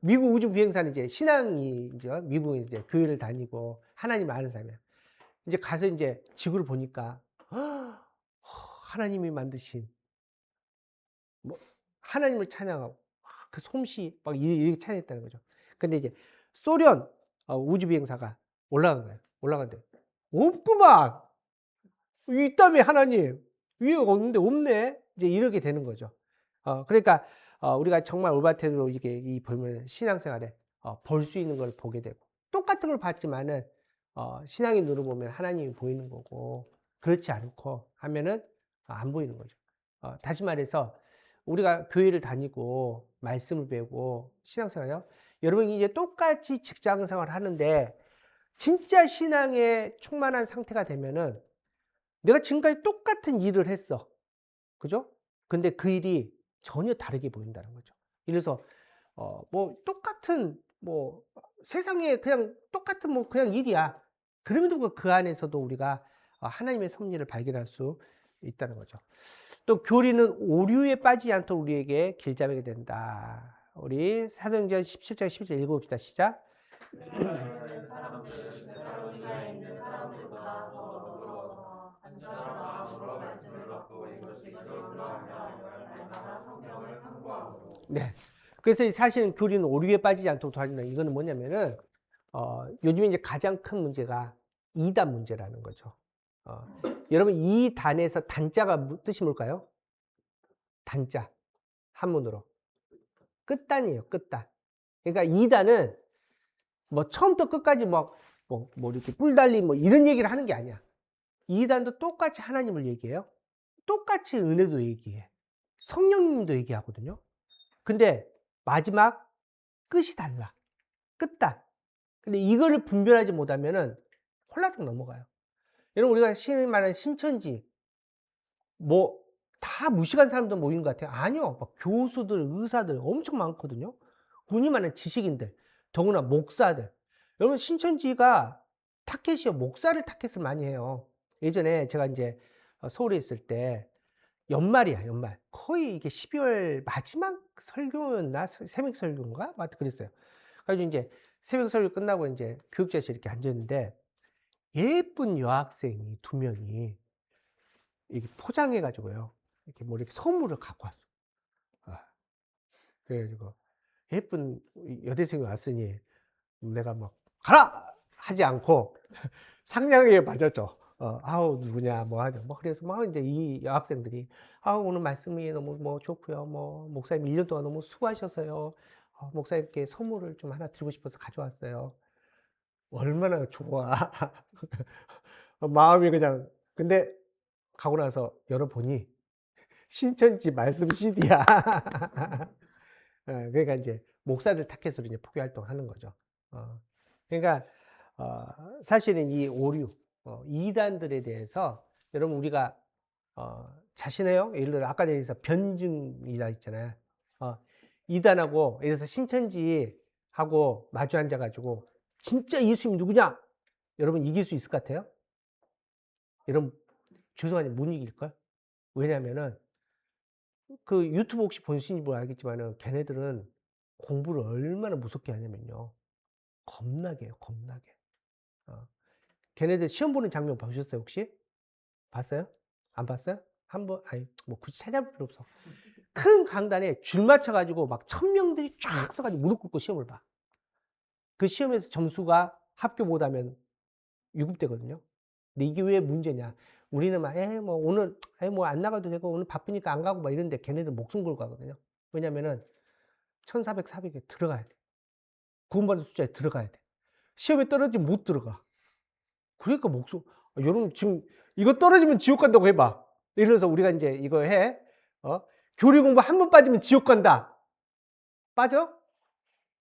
미국 우주 비행사는 이제 신앙이 이제 미국은 이제 교회를 다니고 하나님을 아는 사람이야. 이제 가서 이제 지구를 보니까 하나님이 만드신 뭐 하나님을 찬양하고 그 솜씨 막 이렇게 찬양했다는 거죠. 근데 이제 소련 우주 비행사가 올라간 거예요. 올라갔는데 없구만. 있다며 하나님. 위에 없는데 없네. 이제 이렇게 되는 거죠. 그러니까 우리가 정말 올바테로 이게 이 보면 신앙생활에 볼 수 있는 걸 보게 되고 똑같은 걸 봤지만은 신앙의 눈으로 보면 하나님이 보이는 거고 그렇지 않고 하면은 안 보이는 거죠. 다시 말해서 우리가 교회를 다니고 말씀을 배우고 신앙생활이요. 여러분이 이제 똑같이 직장생활 하는데 진짜 신앙에 충만한 상태가 되면은 내가 지금까지 똑같은 일을 했어. 그죠? 근데 그 일이 전혀 다르게 보인다는 거죠. 이래서 뭐 똑같은 뭐 세상에 그냥 똑같은 뭐 그냥 일이야. 그럼에도 그 안에서도 우리가 하나님의 섭리를 발견할 수 있다는 거죠. 또 교리는 오류에 빠지지 않도록 우리에게 길잡이게 된다. 우리 사도행전 17장 11절 읽어봅시다. 시작. 사람들은 데살로니가에 있는 사람들보다 더 너그러워서 간절한 마음으로 말씀을 받고 이것이 그러함이라 날마다 성경을 상고하고. 네. 그래서 사실은 교리는 오류에 빠지지 않도록 도와준다. 이거는 뭐냐면은 요즘에 이제 가장 큰 문제가 이단 문제라는 거죠. 여러분 이 단에서 단자가 뜻이 뭘까요? 단자 한문으로 끝단이에요. 끝단. 그러니까 이단은 뭐 처음부터 끝까지 뭐 이렇게 뿔 달린 뭐 이런 얘기를 하는 게 아니야. 이단도 똑같이 하나님을 얘기해요. 똑같이 은혜도 얘기해. 성령님도 얘기하거든요. 근데 마지막 끝이 달라. 끝단. 근데 이거를 분별하지 못하면은 홀라당 넘어가요. 여러분 우리가 신이 말하는 신천지 뭐 다 무식한 사람들 모이는 것 같아요. 아니요. 막 교수들, 의사들 엄청 많거든요. 돈이 많은 지식인들, 더구나 목사들. 여러분 신천지가 타켓이요. 목사를 타켓을 많이 해요. 예전에 제가 이제 서울에 있을 때 연말이야, 연말. 거의 이게 12월 마지막 설교였나? 새벽 설교인가? 맞다, 그랬어요. 그래서 이제 새벽 설교 끝나고 이제 교육자실에 이렇게 앉았는데 예쁜 여학생이 두 명이 이게 포장해가지고요. 이렇게 뭐 이렇게 선물을 갖고 왔어. 그래가지고 예쁜 여대생이 왔으니 내가 막 가라! 하지 않고 상냥하게 맞았죠. 아우 누구냐 뭐 하죠. 뭐 그래서 막 이제 이 여학생들이 오늘 말씀이 너무 뭐 좋고요. 뭐 목사님 1년 동안 너무 수고하셔서요. 목사님께 선물을 좀 하나 드리고 싶어서 가져왔어요. 얼마나 좋아. 마음이 그냥 근데 가고 나서 열어보니 신천지 말씀 CD야. 그러니까 이제 목사들 타켓으로 이제 포교 활동하는 거죠. 그러니까 사실은 이 오류, 이단들에 대해서 여러분 우리가 자신의요, 예를 들어 아까 대해서 변증이라 했잖아요. 이단하고 예를 들어서 신천지하고 마주 앉아가지고 진짜 예수님 누구냐? 여러분 이길 수 있을 것 같아요? 여러분 죄송하지만 못 이길걸? 왜냐면은 그 유튜브 혹시 보시는지 뭐 알겠지만은 걔네들은 공부를 얼마나 무섭게 하냐면요. 겁나게 해요, 겁나게. 걔네들 시험 보는 장면 보셨어요, 혹시? 봤어요? 안 봤어요? 한번, 아니, 뭐 굳이 찾아볼 필요 없어. 큰 강단에 줄 맞춰가지고 막 1000명들이 쫙 서가지고 무릎 꿇고 시험을 봐. 그 시험에서 점수가 합격 못하면 유급되거든요. 근데 이게 왜 문제냐? 우리는 막, 뭐 오늘, 뭐 안 나가도 되고 오늘 바쁘니까 안 가고 막 이런데 걔네들 목숨 걸고 가거든요. 왜냐면은 1400, 400에 들어가야 돼. 구원받은 숫자에 들어가야 돼. 시험에 떨어지면 못 들어가. 그러니까 목숨, 여러분 지금 이거 떨어지면 지옥 간다고 해봐. 이래서 우리가 이제 이거 해. 교리 공부 한 번 빠지면 지옥 간다. 빠져?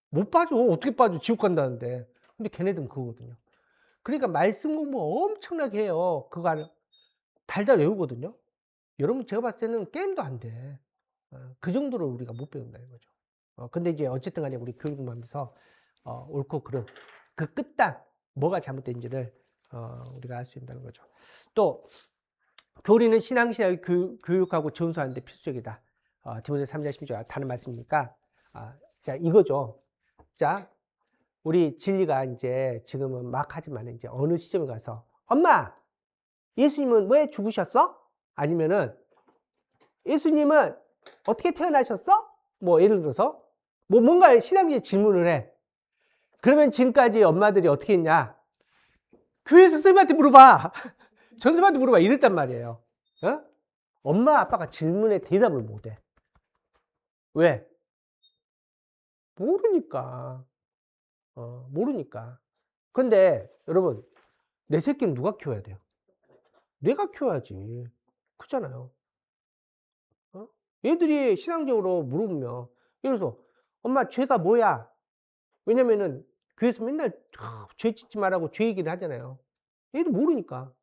못 빠져. 어떻게 빠져? 지옥 간다는데. 근데 걔네들은 그거거든요. 그러니까 말씀 공부 엄청나게 해요. 그거 달달 외우거든요. 여러분 제가 봤을 때는 게임도 안 돼. 그 정도로 우리가 못 배운다는 거죠. 근데 이제 어쨌든 간에 우리 교육 공부하면서 옳고 그름 그 끝단 뭐가 잘못된지를 우리가 알 수 있다는 거죠. 또 교리는 신앙신학을 교육하고 전수하는 데 필수적이다. 디모데 3장 10절 다른 말씀이니까 자, 이거죠. 자, 우리 진리가 이제 지금은 막 하지만 이제 어느 시점에 가서 엄마, 예수님은 왜 죽으셨어? 아니면은 예수님은 어떻게 태어나셨어? 뭐 예를 들어서 뭐 뭔가 신앙적인 질문을 해. 그러면 지금까지 엄마들이 어떻게 했냐? 교회 선생님한테 물어봐. 전수님한테 물어봐. 이랬단 말이에요. 어? 엄마 아빠가 질문에 대답을 못해. 왜? 모르니까. 모르니까. 근데 여러분, 내 새끼는 누가 키워야 돼요? 내가 키워야지. 그렇잖아요. 어? 얘들이 신앙적으로 물으면, 예를 들어서 엄마 죄가 뭐야? 왜냐면은 교회에서 맨날 죄 짓지 말라고 죄 얘기를 하잖아요. 얘들 모르니까.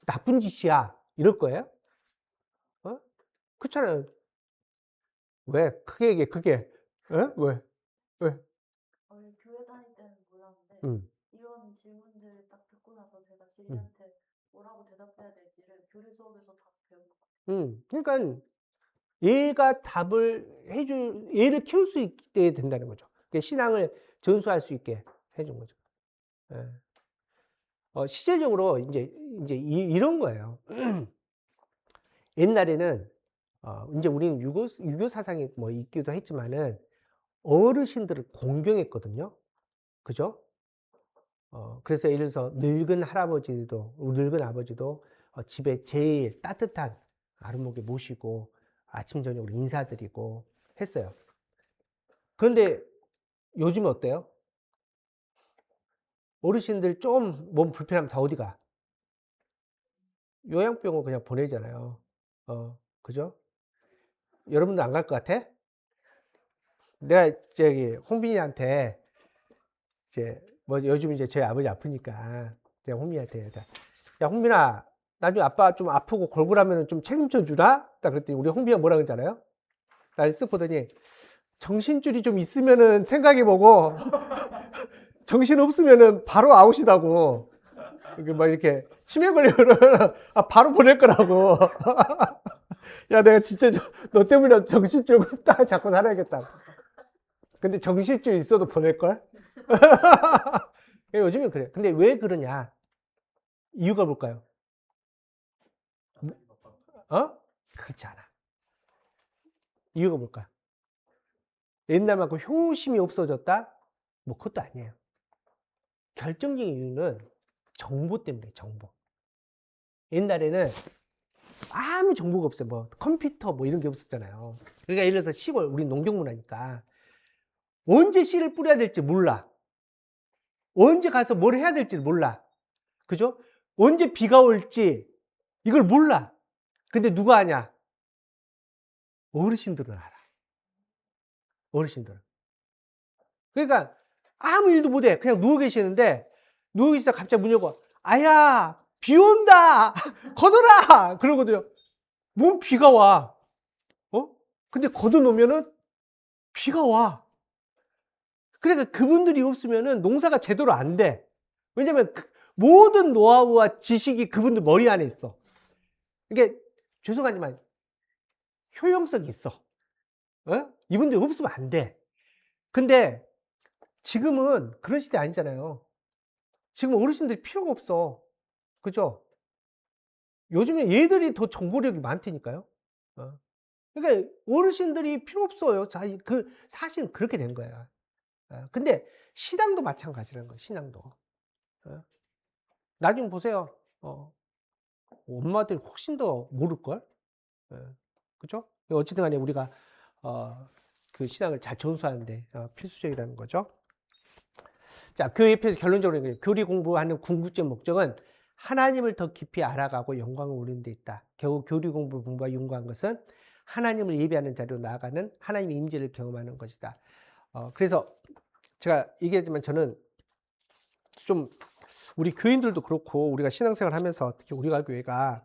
나쁜 짓이야. 이럴 거예요? 어? 그렇잖아요. 왜? 크게 얘기해, 크게. 어? 왜? 왜? 원래 교회 다닐 때는 몰랐는데 음, 이런 질문들을 딱 듣고 나서 제가 음, 지리한테 뭐라고 대답해야 될지를 교리 수업에서 다 배운 것 같아요. 그러니까 얘가 답을 얘를 키울 수 있게 된다는 거죠. 그러니까 신앙을 전수할 수 있게 해준 거죠. 예. 시제적으로 이제 이런 거예요. 옛날에는, 이제 우리는 유교 사상이 뭐 있기도 했지만은 어르신들을 공경했거든요. 그죠? 그래서 예를 들어서 늙은 아버지도 집에 제일 따뜻한 아랫목에 모시고 아침, 저녁으로 인사드리고 했어요. 그런데 요즘 어때요? 어르신들 좀 몸 불편하면 다 어디 가? 요양병원 그냥 보내잖아요. 그죠? 여러분도 안 갈 것 같아? 내가 저기 홍빈이한테 이제 뭐 요즘 이제 저희 아버지 아프니까 내가 홍빈이한테 야 홍빈아 나중에 아빠 좀 아프고 골골하면 좀 책임져 주라? 딱 그랬더니 우리 홍빈이가 뭐라 그러잖아요. 나를 쓱 보더니 정신줄이 좀 있으면은 생각해보고 정신 없으면은 바로 아웃이다고. 이렇게 막 이렇게 치매 걸리면 바로 보낼 거라고. 야 내가 진짜 너 때문에 정신줄 딱 잡고 살아야겠다. 근데 정신줄 있어도 보낼걸? 요즘엔 그래. 근데 왜 그러냐? 이유가 뭘까요? 그렇지 않아. 이유가 뭘까요? 옛날만큼 효심이 없어졌다? 뭐 그것도 아니에요. 결정적인 이유는 정보 때문에 정보. 옛날에는 아무 정보가 없어요. 뭐 컴퓨터 뭐 이런 게 없었잖아요. 그러니까 예를 들어서 시골, 우리 농경문화니까 언제 씨를 뿌려야 될지 몰라. 언제 가서 뭘 해야 될지 몰라. 그죠? 언제 비가 올지 이걸 몰라. 근데 누가 아냐? 어르신들은 알아. 어르신들은. 그러니까 아무 일도 못해. 그냥 누워 계시는데 누워 계시다가 갑자기 문 열고 아야 비 온다 걷어라 그러거든요. 뭔 비가 와? 근데 걷어 놓으면은 비가 와. 그러니까 그분들이 없으면은 농사가 제대로 안 돼. 왜냐면 모든 노하우와 지식이 그분들 머리 안에 있어. 이게 죄송하지만 효용성이 있어. 이분들 없으면 안 돼. 근데 지금은 그런 시대 아니잖아요. 지금 어르신들이 필요가 없어. 그죠? 요즘에 얘들이 더 정보력이 많다니까요. 그러니까 어르신들이 필요 없어요. 사실은 그렇게 된 거야. 근데 신앙도 마찬가지라는 거예요. 신앙도. 나중에 보세요. 엄마들 훨씬 더 모를걸? 예, 그죠? 어쨌든 간에 우리가, 그 신앙을 잘 전수하는데, 필수적이라는 거죠. 자, 그 옆에서 결론적으로 교리 공부하는 궁극적 목적은 하나님을 더 깊이 알아가고 영광을 올리는 데 있다. 결국 교리 공부와 연구한 것은 하나님을 예배하는 자리로 나아가는 하나님의 임재를 경험하는 것이다. 그래서 제가 얘기하지만 저는 좀 우리 교인들도 그렇고 우리가 신앙생활 하면서 특히 우리가 교회가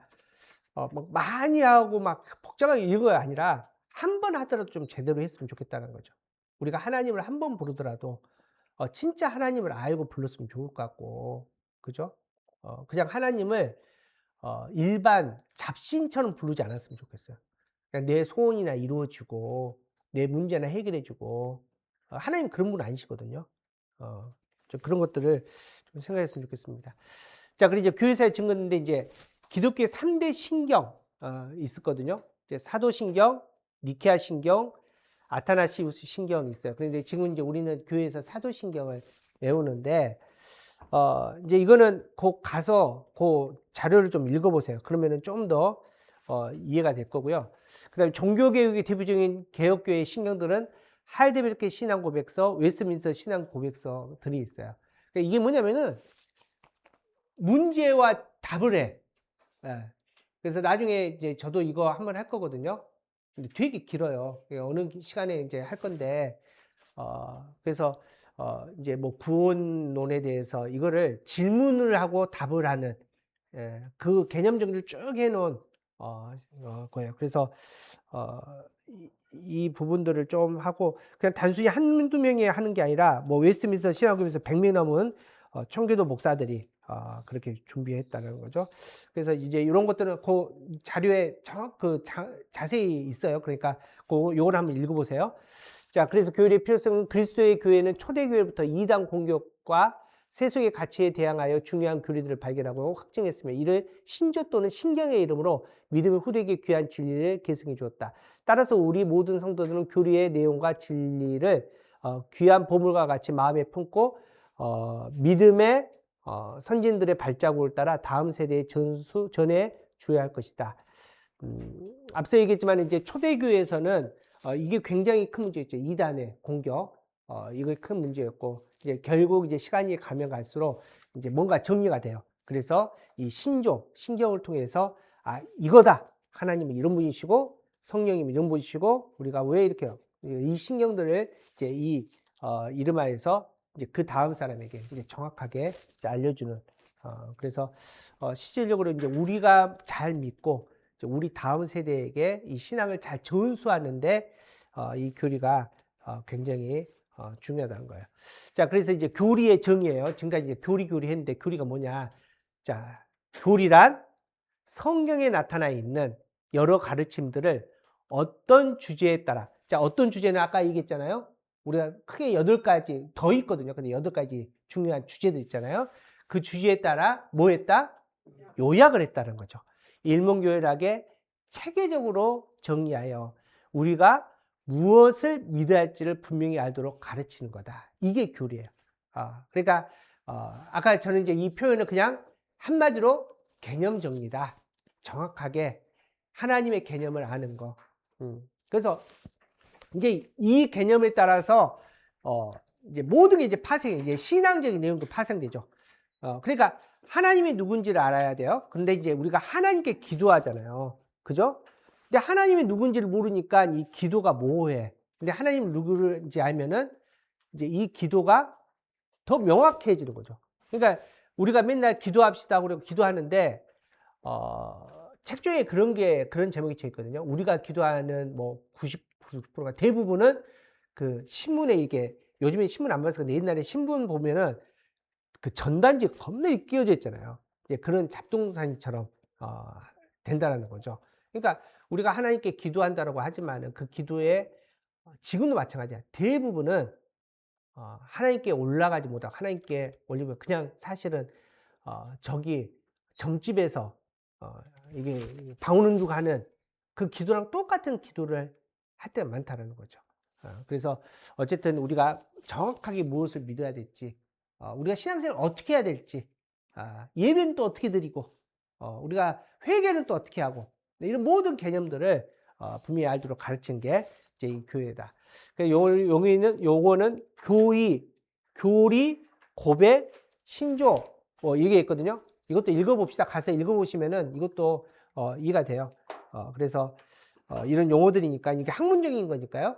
막 많이 하고 막 복잡하게 이거 아니라 한 번 하더라도 좀 제대로 했으면 좋겠다는 거죠. 우리가 하나님을 한 번 부르더라도 진짜 하나님을 알고 불렀으면 좋을 것 같고, 그죠? 그냥 하나님을 일반 잡신처럼 부르지 않았으면 좋겠어요. 그냥 내 소원이나 이루어지고, 내 문제나 해결해주고 하나님 그런 분 아니시거든요. 좀 그런 것들을 좀 생각했으면 좋겠습니다. 자, 그리고 이제 교회사에 증거인데 이제 기독교의 3대 신경 있었거든요. 이제 사도신경, 니케아 신경, 아타나시우스 신경이 있어요. 그런데 지금 이제 우리는 교회에서 사도신경을 외우는데 이제 이거는 꼭 가서 그 자료를 좀 읽어보세요. 그러면은 좀 더 이해가 될 거고요. 그다음에 종교개혁의 대표적인 개혁교회의 신경들은 하이델베르크 신앙고백서, 웨스트민스터 신앙고백서들이 있어요. 그러니까 이게 뭐냐면은 문제와 답을 해. 예. 그래서 나중에 이제 저도 이거 한번 할 거거든요. 근데 되게 길어요. 어느 시간에 이제 할 건데, 그래서 이제 뭐 구원론에 대해서 이거를 질문을 하고 답을 하는 그 개념 정리를 쭉 해놓은 거예요. 그래서 이 부분들을 좀 하고 그냥 단순히 한두 명이 하는 게 아니라 뭐 웨스트민스터 신학교에서 100명 넘은 청교도 목사들이 그렇게 준비했다는 거죠. 그래서 이제 이런 것들은 그 자료에 자세히 있어요. 그러니까 요걸 한번 읽어보세요. 자, 그래서 교회의 필요성은 그리스도의 교회는 초대교회부터 이단 공격과 세속의 가치에 대항하여 중요한 교리들을 발견하고 확증했으며 이를 신조 또는 신경의 이름으로 믿음의 후대에게 귀한 진리를 계승해 주었다. 따라서 우리 모든 성도들은 교리의 내용과 진리를 귀한 보물과 같이 마음에 품고 믿음의 선진들의 발자국을 따라 다음 세대에 전해 주어야 할 것이다. 앞서 얘기했지만 이제 초대교회에서는 이게 굉장히 큰 문제였죠. 이단의 공격. 이거 큰 문제였고, 이제 결국 이제 시간이 가면 갈수록 이제 뭔가 정리가 돼요. 그래서 이 신경을 통해서, 이거다. 하나님은 이런 분이시고, 성령님은 이런 분이시고, 우리가 왜 이렇게 해요? 이 신경들을 이제 이 이름하에서 이제 그 다음 사람에게 이제 정확하게 이제 알려주는, 그래서 실질적으로 이제 우리가 잘 믿고, 우리 다음 세대에게 이 신앙을 잘 전수하는데 이 교리가 굉장히 중요하다는 거예요. 자, 그래서 이제 교리의 정의예요. 지금까지 이제 교리 했는데 교리가 뭐냐? 자, 교리란 성경에 나타나 있는 여러 가르침들을 어떤 주제에 따라, 자, 어떤 주제는 아까 얘기했잖아요. 우리가 크게 8가지 더 있거든요. 근데 8가지 중요한 주제들 있잖아요. 그 주제에 따라 뭐 했다? 요약을 했다는 거죠. 일목요연하게 체계적으로 정리하여 우리가 무엇을 믿어야 할지를 분명히 알도록 가르치는 거다. 이게 교리예요. 그러니까 아까 저는 이제 이 표현을 그냥 한마디로 개념 정리다. 정확하게 하나님의 개념을 아는 거. 그래서 이제 이 개념에 따라서 이제 모든 게 이제 파생이 이제 신앙적인 내용도 파생되죠. 그러니까 하나님이 누군지를 알아야 돼요. 근데 이제 우리가 하나님께 기도하잖아요. 그죠? 근데 하나님이 누군지를 모르니까 이 기도가 모호해. 근데 하나님이 누구인지 알면은 이제 이 기도가 더 명확해지는 거죠. 그러니까 우리가 맨날 기도합시다 그러고 기도하는데 책 중에 그런 제목이 쳐 있거든요. 우리가 기도하는 뭐 90%가 대부분은 그 신문에 이게 요즘에 신문 안 봐서 근데 옛날에 신문 보면은 그 전단지 겁나 끼워져 있잖아요. 그런 잡동사니처럼 된다는 거죠. 그러니까 우리가 하나님께 기도한다라고 하지만은 그 기도에 지금도 마찬가지야. 대부분은 하나님께 올라가지 못하고 하나님께 올리면 그냥 사실은 저기 점집에서 이게 방울운동 하는 그 기도랑 똑같은 기도를 할 때가 많다는 거죠. 그래서 어쨌든 우리가 정확하게 무엇을 믿어야 될지, 우리가 신앙생활을 어떻게 해야 될지, 예배는 또 어떻게 드리고, 우리가 회개는 또 어떻게 하고, 이런 모든 개념들을 분명히 알도록 가르친 게 이제 이 교회다. 요거는 교리, 고백, 신조, 이게 있거든요. 이것도 읽어봅시다. 가서 읽어보시면은 이것도 이해가 돼요. 그래서 이런 용어들이니까 이게 학문적인 거니까요.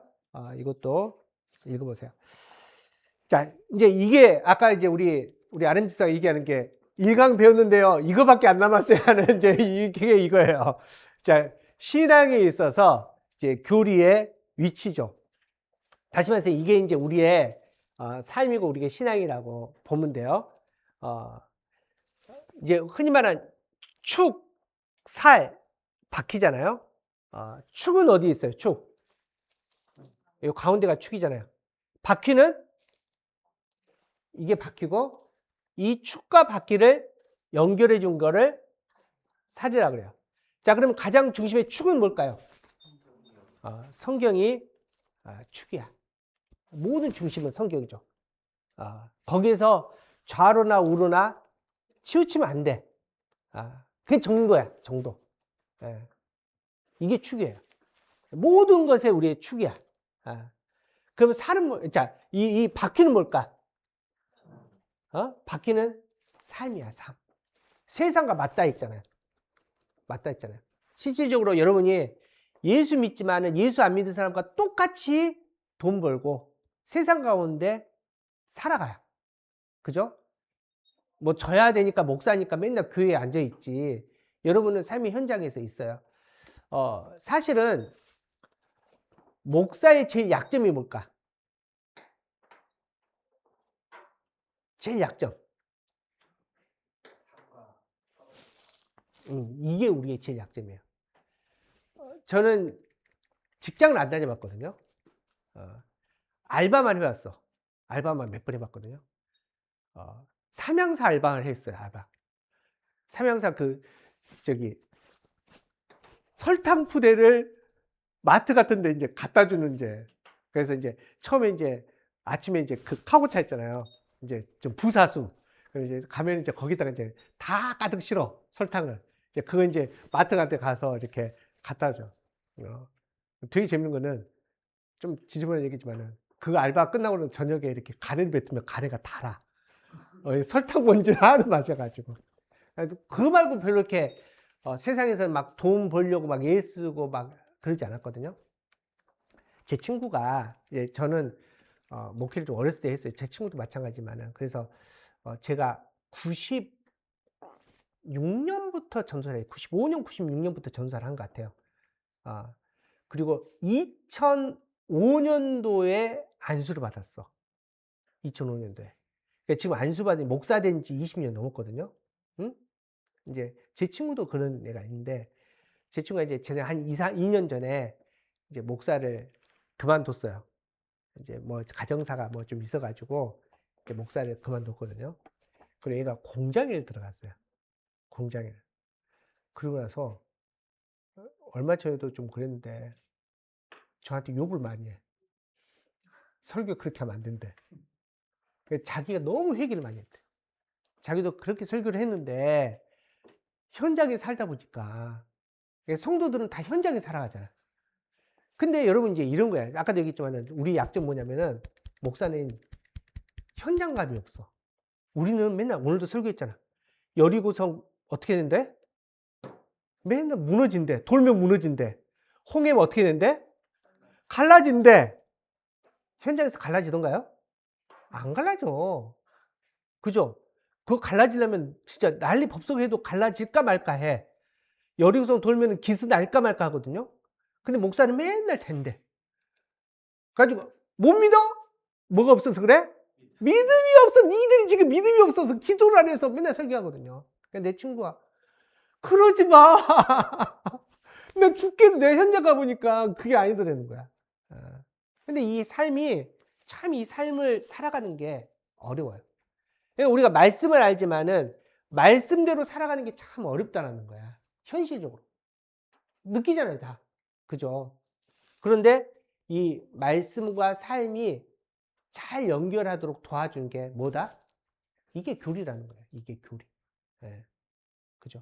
이것도 읽어보세요. 자, 이제 이게 아까 이제 우리 아름지사가 얘기하는 게 1강 배웠는데요. 이거밖에 안 남았어요 하는 이제 이게 이거예요. 자, 신앙에 있어서 이제 교리의 위치죠. 다시 말해서 이게 이제 우리의 삶이고 우리의 신앙이라고 보면 돼요. 이제 흔히 말하는 축, 살, 바퀴잖아요. 축은 어디 있어요? 축. 이 가운데가 축이잖아요. 바퀴는 이게 바퀴고 이 축과 바퀴를 연결해 준 거를 살이라 그래요. 자, 그러면 가장 중심의 축은 뭘까요? 성경이 축이야. 모든 중심은 성경이죠. 거기에서 좌로나 우로나 치우치면 안 돼. 그게 정도야, 정도. 예. 이게 축이에요. 모든 것에 우리의 축이야. 그러면 살은 자, 이 바퀴는 뭘까? 바퀴는 삶이야, 삶. 세상과 맞닿아 있잖아요. 맞닿아 있잖아요. 실질적으로 여러분이 예수 믿지만은 예수 안 믿는 사람과 똑같이 돈 벌고 세상 가운데 살아가요. 그죠? 뭐 져야 되니까 목사니까 맨날 교회에 앉아 있지. 여러분은 삶의 현장에서 있어요. 사실은 목사의 제일 약점이 뭘까? 제일 약점. 이게 우리의 제일 약점이에요. 저는 직장을 안 다녀봤거든요. 알바만 해봤어. 알바만 몇 번 해봤거든요. 삼양사 알바를 했어요. 알바. 삼양사 설탕 푸대를 마트 같은 데 이제 갖다 주는 그래서 이제 처음에 이제 아침에 이제 그 카고차 있잖아요. 이제 좀 부사수. 그래서 이제 가면 이제 거기다가 이제 다 가득 실어. 설탕을. 이제 그거 이제 마트 같은 데 가서 이렇게 갖다 줘. 되게 재밌는 거는 좀 지저분한 얘기지만은 그 알바 끝나고는 저녁에 이렇게 가래를 뱉으면 가래가 달아. 설탕 뭔지 하나도 마셔가지고. 그거 말고 별로 이렇게 세상에서 막 돈 벌려고 막 애쓰고 막 그러지 않았거든요. 제 친구가, 저는 목회를 좀 어렸을 때 했어요. 제 친구도 마찬가지지만은. 그래서 제가 96년부터 전설해. 95년, 96년부터 전설을 한 것 같아요. 그리고 2005년도에 안수를 받았어. 2005년도에. 그러니까 지금 안수 받은 목사 된 지 20년 넘었거든요. 응? 이제 제 친구도 그런 애가 있는데, 제 친구가 이제 전에 한 2년 전에 이제 목사를 그만뒀어요. 이제 뭐 가정사가 뭐 좀 있어가지고 이제 목사를 그만뒀거든요. 그리고 얘가 공장에 들어갔어요. 공장에. 그러고 나서 얼마 전에도 좀 그랬는데 저한테 욕을 많이 해. 설교 그렇게 하면 안 된대. 자기가 너무 회개를 많이 했대. 자기도 그렇게 설교를 했는데 현장에 살다 보니까 성도들은 다 현장에 살아가잖아. 근데 여러분 이제 이런 거야. 아까도 얘기했지만 우리 약점 뭐냐면은 목사는 현장감이 없어. 우리는 맨날 오늘도 설교했잖아. 여리고성 어떻게 된대? 맨날 무너진대. 돌면 무너진대. 홍해면 어떻게 된대? 갈라진대. 현장에서 갈라지던가요? 안 갈라져. 그죠? 그거 갈라지려면 진짜 난리 법석해도 갈라질까 말까 해. 여리고성 돌면 기스 날까 말까 하거든요. 근데 목사는 맨날 된대. 가지고 못 믿어? 뭐가 없어서 그래? 믿음이 없어. 니들이 지금 믿음이 없어서 기도를 안 해서 맨날 설교하거든요. 내 친구가 그러지 마. 나 죽겠는데 현장 가보니까 그게 아니더라는 거야. 근데 이 삶이 참 이 삶을 살아가는 게 어려워요. 그러니까 우리가 말씀을 알지만은 말씀대로 살아가는 게 참 어렵다는 거야. 현실적으로. 느끼잖아요, 다. 그죠? 그런데 이 말씀과 삶이 잘 연결하도록 도와준 게 뭐다? 이게 교리라는 거예요. 이게 교리. 네. 그죠?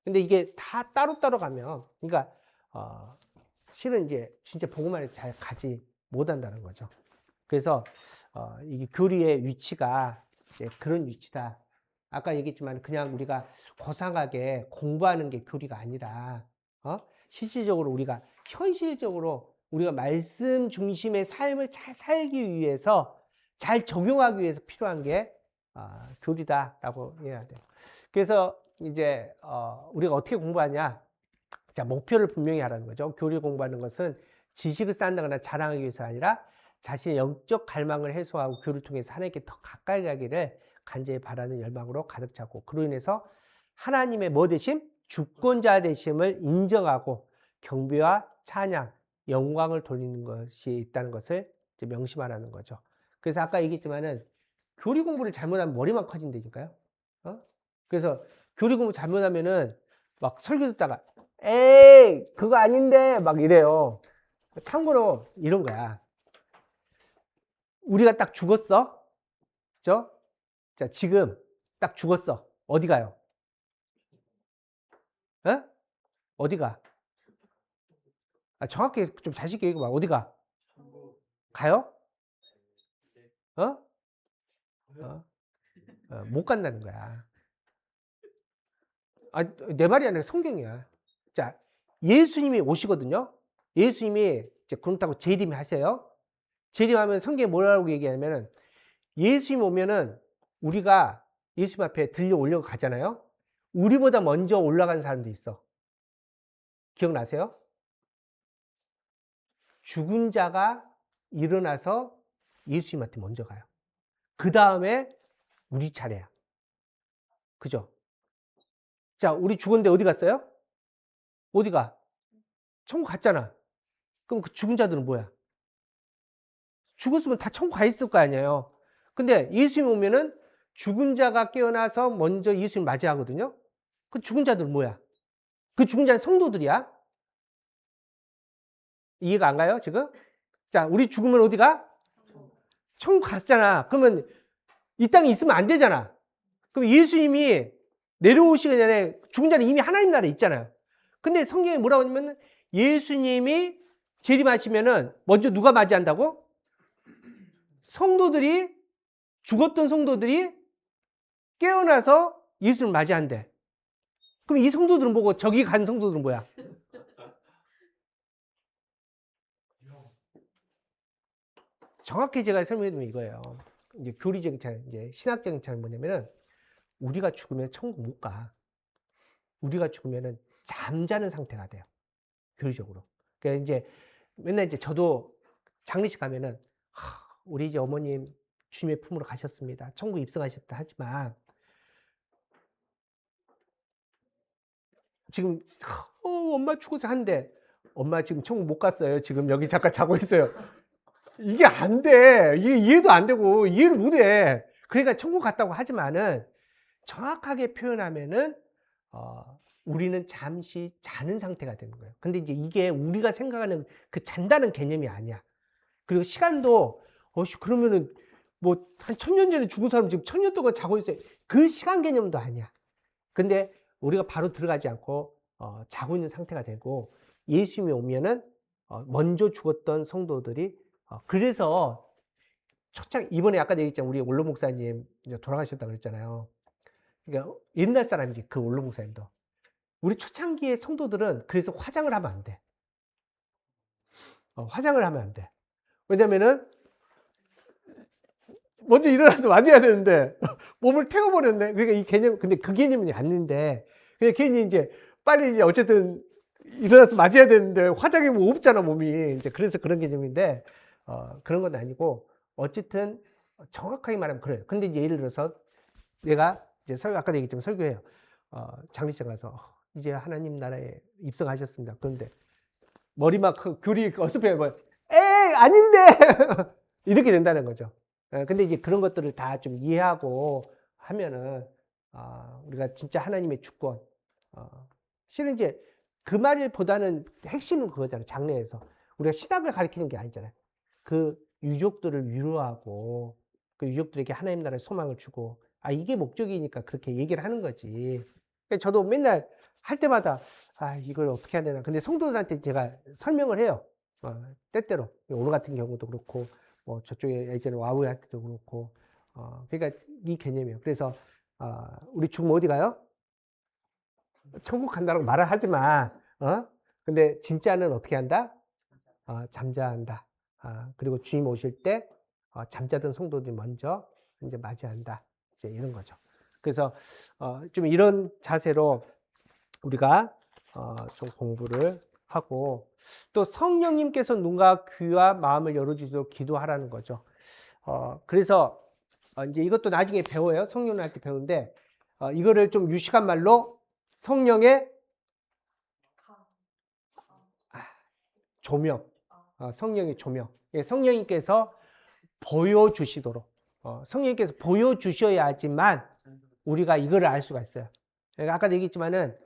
근데 이게 다 따로따로 가면, 그러니까, 실은 이제 진짜 복음 안에서 잘 가지 못한다는 거죠. 그래서, 이게 교리의 위치가 이제 그런 위치다. 아까 얘기했지만 그냥 우리가 고상하게 공부하는 게 교리가 아니라, 실질적으로 우리가 현실적으로 우리가 말씀 중심의 삶을 잘 살기 위해서 잘 적용하기 위해서 필요한 게 교리다라고 해야 돼요. 그래서 이제 우리가 어떻게 공부하냐? 자, 목표를 분명히 하라는 거죠. 교리 공부하는 것은 지식을 쌓는다거나 자랑하기 위해서 아니라 자신의 영적 갈망을 해소하고 교리를 통해서 하나님께 더 가까이 가기를 간절히 바라는 열망으로 가득 차고, 그로 인해서 하나님의 뭐 되심? 주권자 되심을 인정하고 경배와 찬양, 영광을 돌리는 것이 있다는 것을 이제 명심하라는 거죠. 그래서 아까 얘기했지만은 교리 공부를 잘못하면 머리만 커진다니까요. 그래서 교리 공부 잘못하면은 막 설교 듣다가 에이 그거 아닌데 막 이래요. 참고로 이런 거야. 우리가 딱 죽었어. 그죠? 자, 지금 딱 죽었어. 어디 가요? 에? 어디 가? 정확히 좀 자신 있게 얘기해봐. 어디 가? 가요? 어? 어? 못 간다는 거야. 내 말이 아니라 성경이야. 자, 예수님이 오시거든요. 예수님이 이제 그렇다고 재림 하세요. 재림하면 성경에 뭐라고 얘기하냐면은 예수님 오면은 우리가 예수님 앞에 들려 올려 가잖아요. 우리보다 먼저 올라가는 사람도 있어. 기억나세요? 죽은 자가 일어나서 예수님한테 먼저 가요. 그 다음에 우리 차례야. 그죠? 자, 우리 죽었는데 어디 갔어요? 어디 가? 천국 갔잖아. 그럼 그 죽은 자들은 뭐야? 죽었으면 다 천국 가 있을 거 아니에요. 근데 예수님 오면은 죽은 자가 깨어나서 먼저 예수님 맞이하거든요. 그 죽은 자들은 뭐야? 그 죽은 자는 성도들이야. 이해가 안 가요, 지금? 자, 우리 죽으면 어디 가? 천국 갔잖아. 그러면 이 땅에 있으면 안 되잖아. 그럼 예수님이 내려오시기 전에 죽은 자는 이미 하나님 나라에 있잖아요. 근데 성경에 뭐라고 하냐면 예수님이 재림하시면은 먼저 누가 맞이한다고? 성도들이, 죽었던 성도들이 깨어나서 예수님을 맞이한대. 그럼 이 성도들은 뭐고 저기 간 성도들은 뭐야? 정확히 제가 설명해드리면 이거예요. 이제 교리적인 차이, 이제 신학적인 차이는 뭐냐면은 우리가 죽으면 천국 못 가. 우리가 죽으면은 잠자는 상태가 돼요. 교리적으로. 그러니까 이제 맨날 이제 저도 장례식 가면은 우리 이제 어머님 주님의 품으로 가셨습니다. 천국 입성하셨다 하지만 지금 엄마 죽어서 한대. 엄마 지금 천국 못 갔어요. 지금 여기 잠깐 자고 있어요. 이게 안 돼. 이게 이해도 안 되고 이해를 못 해. 그러니까 천국 갔다고 하지만은 정확하게 표현하면은 우리는 잠시 자는 상태가 되는 거예요. 근데 이제 이게 우리가 생각하는 그 잔다는 개념이 아니야. 그리고 시간도 그러면은 뭐 한 1000년 전에 죽은 사람 지금 1000년 동안 자고 있어요. 그 시간 개념도 아니야. 근데 우리가 바로 들어가지 않고 자고 있는 상태가 되고 예수님이 오면은 먼저 죽었던 성도들이 그래서 초창 이번에 아까 얘기했잖아요. 우리 원로 목사님 이제 돌아가셨다고 그랬잖아요. 그러니까 옛날 사람이지 그 원로 목사님도. 우리 초창기의 성도들은 그래서 화장을 하면 안 돼. 화장을 하면 안 돼. 왜냐면은 먼저 일어나서 맞아야 되는데 몸을 태워버렸네. 그러니까 이 개념, 근데 그 개념이 아닌데 그냥 괜히 이제 빨리 이제 어쨌든 일어나서 맞아야 되는데 화장이 뭐 없잖아 몸이. 이제 그래서 그런 개념인데 그런 건 아니고 어쨌든 정확하게 말하면 그래요. 근데 이제 예를 들어서 내가 이제 아까도 얘기했지만 설교해요. 장례식 가서 이제 하나님 나라에 입성하셨습니다. 그런데 머리 막 귤이 어설프게 뭐 에이 아닌데 이렇게 된다는 거죠. 근데 이제 그런 것들을 다 좀 이해하고 하면은 우리가 진짜 하나님의 주권 실은 이제 그 말보다는 핵심은 그거잖아요. 장래에서 우리가 신학을 가리키는 게 아니잖아요. 그 유족들을 위로하고 그 유족들에게 하나님 나라의 소망을 주고 이게 목적이니까 그렇게 얘기를 하는 거지. 저도 맨날 할 때마다 이걸 어떻게 해야 되나. 근데 성도들한테 제가 설명을 해요. 때때로 오늘 같은 경우도 그렇고 뭐 저쪽에 예전에 와우에 할 때도 그렇고 그러니까 이 개념이에요. 그래서 우리 죽으면 어디 가요? 천국 간다고 말을 하지 마. 근데 진짜는 어떻게 한다? 잠자한다. 그리고 주님 오실 때 잠자던 성도들이 먼저 이제 맞이한다. 이제 이런 거죠. 그래서 좀 이런 자세로 우리가 좀 공부를 하고 또 성령님께서 눈과 귀와 마음을 열어주도록 기도하라는 거죠. 그래서 이제 이것도 나중에 배워요. 성령님한테 배우는데 이거를 좀 유식한 말로 성령의 조명. 성령의 조명. 예, 성령님께서 보여주시도록. 성령님께서 보여주셔야지만 우리가 이거를 알 수가 있어요. 그러니까 아까도 얘기했지만은,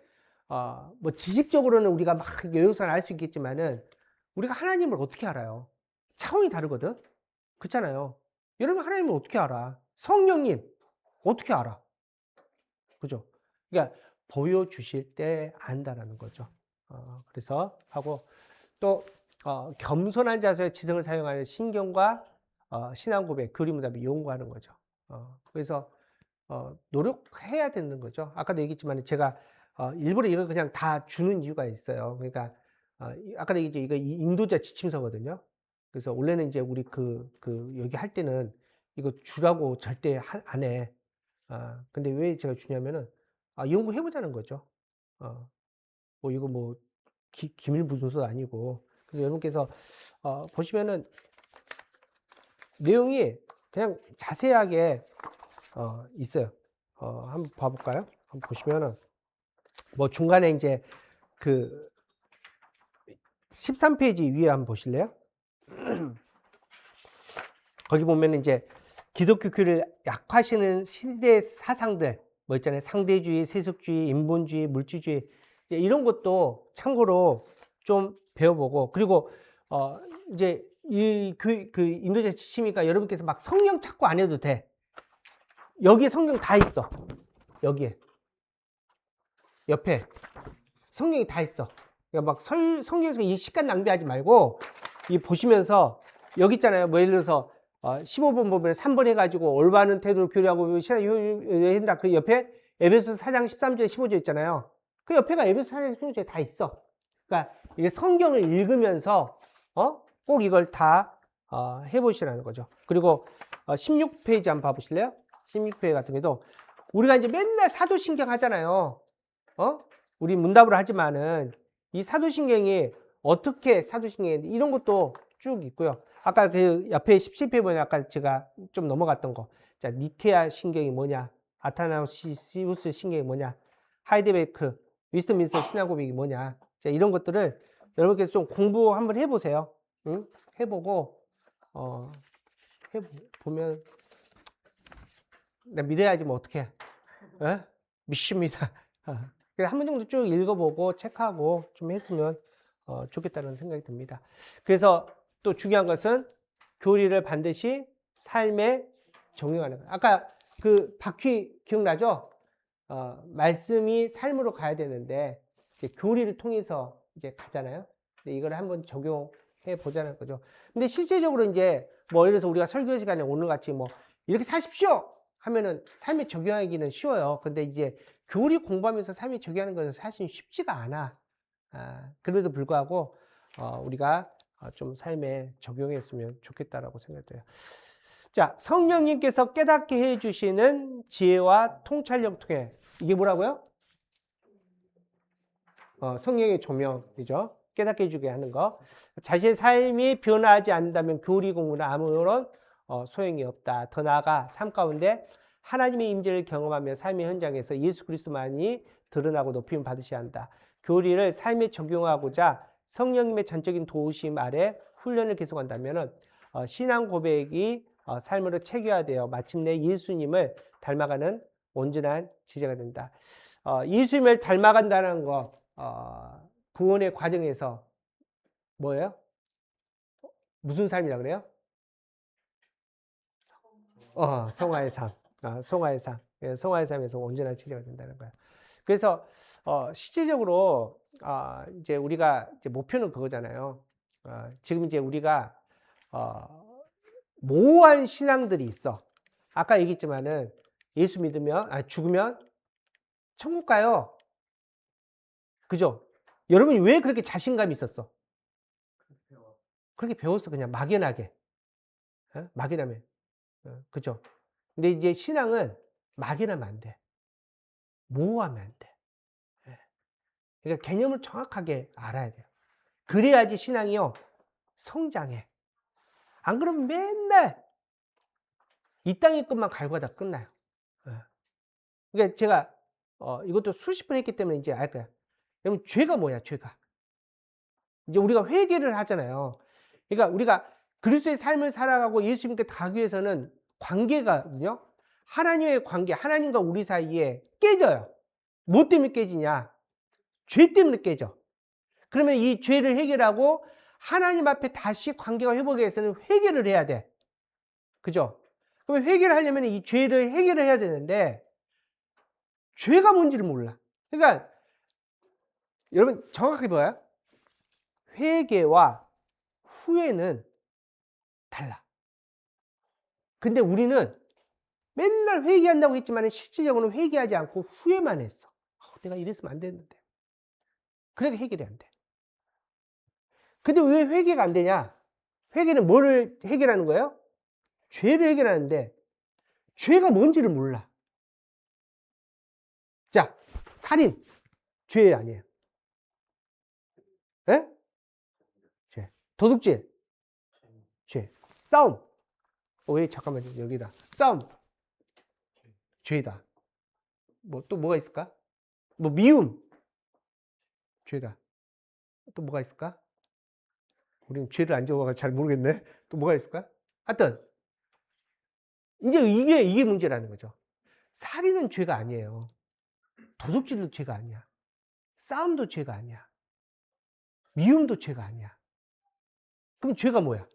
뭐 지식적으로는 우리가 막 여유선 알 수 있겠지만은, 우리가 하나님을 어떻게 알아요? 차원이 다르거든? 그렇잖아요. 여러분, 하나님을 어떻게 알아? 성령님, 어떻게 알아? 그죠? 그러니까, 보여주실 때 안다라는 거죠. 그래서 하고, 또, 겸손한 자세의 지성을 사용하는 신경과 신앙 고백, 그림문답을 이용하는 거죠. 그래서, 노력해야 되는 거죠. 아까도 얘기했지만 제가 일부러 이걸 그냥 다 주는 이유가 있어요. 그러니까 아까도 얘기했죠. 이거 인도자 지침서거든요. 그래서 원래는 이제 우리 여기 할 때는 이거 주라고 절대 안 해. 근데 왜 제가 주냐면은 연구해보자는 거죠. 뭐 이거 뭐 기밀 무슨서 아니고. 그래서 여러분께서 보시면은 내용이 그냥 자세하게 있어요. 한번 봐볼까요? 한번 보시면은, 뭐 중간에 이제 그 13페이지 위에 한번 보실래요? 거기 보면 이제 기독교 교회를 약화시키는 시대 사상들, 뭐 있잖아요. 상대주의, 세속주의, 인본주의, 물질주의, 이런 것도 참고로 좀 배워보고, 그리고, 이제 그 인도자 지침이니까 여러분께서 막 성경 찾고 안 해도 돼. 여기에 성경 다 있어. 여기에. 옆에. 성경이 다 있어. 그러니까 막 성경에서 이 시간 낭비하지 말고, 이 보시면서, 여기 있잖아요. 뭐 예를 들어서, 15번 보면 3번 해가지고 올바른 태도로 교류하고 신앙 한다. 그 옆에 에베소서 4장 13절 15절 있잖아요. 그 옆에가 에베소서 4장 15절 다 있어. 그러니까 이게 성경을 읽으면서, 꼭 이걸 다, 해보시라는 거죠. 그리고, 16페이지 한번 봐보실래요? 16페이지 같은 경우도, 우리가 이제 맨날 사도신경 하잖아요. 우리 문답으로 하지만은 이 사도신경이 어떻게 사도신경이 이런 것도 쭉 있고요. 아까 그 옆에 17페이지 보면 아까 제가 좀 넘어갔던 거. 자, 니케아 신경이 뭐냐? 아타나시우스 신경이 뭐냐? 하이데베르크, 위스트민스터 신앙 고백이 뭐냐? 자, 이런 것들을 여러분께서 좀 공부 한번 해보세요. 응? 해보고 해보면 나 믿어야지 뭐 어떡해. 믿습니다. 한 번 정도 쭉 읽어보고 체크하고 좀 했으면 좋겠다는 생각이 듭니다. 그래서 또 중요한 것은 교리를 반드시 삶에 적용하는 거예요. 아까 그 바퀴 기억나죠? 말씀이 삶으로 가야 되는데 이제 교리를 통해서 이제 가잖아요. 근데 이걸 한번 적용해 보자는 거죠. 근데 실제적으로 이제 뭐 예를 들어서 우리가 설교 시간에 오늘 같이 뭐 이렇게 사십시오 하면은 삶에 적용하기는 쉬워요. 근데 이제 교리 공부하면서 삶에 적용하는 것은 사실 쉽지가 않아. 그럼에도 불구하고 우리가 좀 삶에 적용했으면 좋겠다라고 생각돼요. 자, 성령님께서 깨닫게 해주시는 지혜와 통찰력 통해 이게 뭐라고요? 성령의 조명이죠. 깨닫게 해주게 하는 거. 자신의 삶이 변화하지 않는다면 교리 공부는 아무런 소용이 없다. 더 나아가 삶 가운데 하나님의 임재를 경험하며 삶의 현장에서 예수 그리스도만이 드러나고 높임을 받으셔야 한다. 교리를 삶에 적용하고자 성령님의 전적인 도우심 아래 훈련을 계속한다면 신앙 고백이 삶으로 체계화되어 마침내 예수님을 닮아가는 온전한 지체가 된다. 예수님을 닮아간다는 거 구원의 과정에서 뭐예요? 무슨 삶이라 그래요? 성화의 삶. 성화의 삶. 성화의 삶에서 온전한 지체가 된다는 거예요. 그래서 실질적으로 이제 우리가 이제 목표는 그거잖아요. 지금 이제 우리가 모호한 신앙들이 있어. 아까 얘기했지만은 예수 믿으면 죽으면 천국 가요. 그죠? 여러분이 왜 그렇게 자신감이 있었어? 그렇게 배웠어. 그냥 막연하게. 막연하면. 그죠? 근데 이제 신앙은 막연하면 안 돼. 모호하면 안 돼. 그러니까 개념을 정확하게 알아야 돼요. 그래야지 신앙이요, 성장해. 안 그러면 맨날 이 땅의 것만 갈구하다 끝나요. 그러니까 제가 이것도 수십 번 했기 때문에 이제 알 거야. 여러분, 죄가 뭐야, 죄가? 이제 우리가 회개를 하잖아요. 그러니까 우리가 그리스도의 삶을 살아가고 예수님께 가기 위해서는 관계가요. 하나님의 관계, 하나님과 우리 사이에 깨져요. 뭐 때문에 깨지냐? 죄 때문에 깨져. 그러면 이 죄를 해결하고 하나님 앞에 다시 관계가 회복하기 위해서는 회개를 해야 돼. 그죠? 그럼 회개를 하려면 이 죄를 해결을 해야 되는데 죄가 뭔지를 몰라. 그러니까 여러분 정확하게 봐요. 회개와 후회는 달라. 근데 우리는 맨날 회개한다고 했지만 실질적으로는 회개하지 않고 후회만 했어. 내가 이랬으면 안 되는데. 그러니까 해결이 안 돼. 근데 왜 회개가 안 되냐? 회개는 뭐를 해결하는 거예요? 죄를 해결하는데 죄가 뭔지를 몰라. 자, 살인 죄 아니에요. 예? 죄. 도둑질 죄. 싸움. 왜 잠깐만요. 여기다. 싸움 죄다. 뭐 또 뭐가 있을까? 뭐 미움 죄다. 또 뭐가 있을까? 우리는 죄를 안 적어가지고 잘 모르겠네. 또 뭐가 있을까? 하여튼 이제 이게 문제라는 거죠. 살인은 죄가 아니에요. 도둑질도 죄가 아니야. 싸움도 죄가 아니야. 미움도 죄가 아니야. 그럼 죄가 뭐야?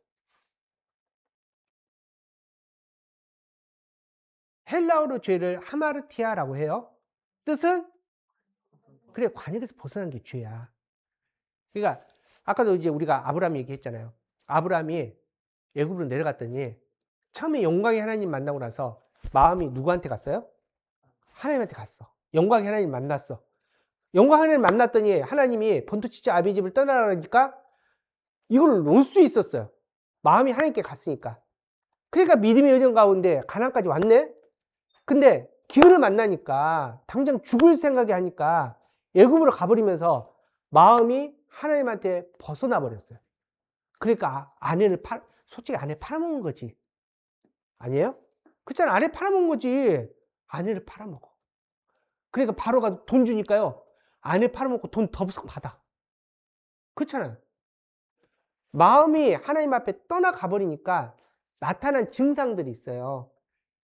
헬라어로 죄를 하마르티아라고 해요. 뜻은 그래 관역에서 벗어난 게 죄야. 그러니까 아까도 이제 우리가 아브라함 얘기했잖아요. 아브라함이 애굽으로 내려갔더니 처음에 영광의 하나님 만나고 나서 마음이 누구한테 갔어요? 하나님한테 갔어. 영광의 하나님 만났어. 영광의 하나님 만났더니 하나님이 본토치자 아비 집을 떠나라니까 이걸 놓을 수 있었어요. 마음이 하나님께 갔으니까. 그러니까 믿음의 여정 가운데 가나안까지 왔네. 근데 기근을 만나니까 당장 죽을 생각이 하니까 애굽으로 가버리면서 마음이 하나님한테 벗어나 버렸어요. 그러니까 솔직히 아내 팔아먹은 거지. 아니에요? 그렇잖아. 아내 팔아먹은 거지. 아내를 팔아먹어. 그러니까 바로가 돈 주니까요. 아내 팔아먹고 돈 더 받아. 그렇잖아요. 마음이 하나님 앞에 떠나가 버리니까 나타난 증상들이 있어요.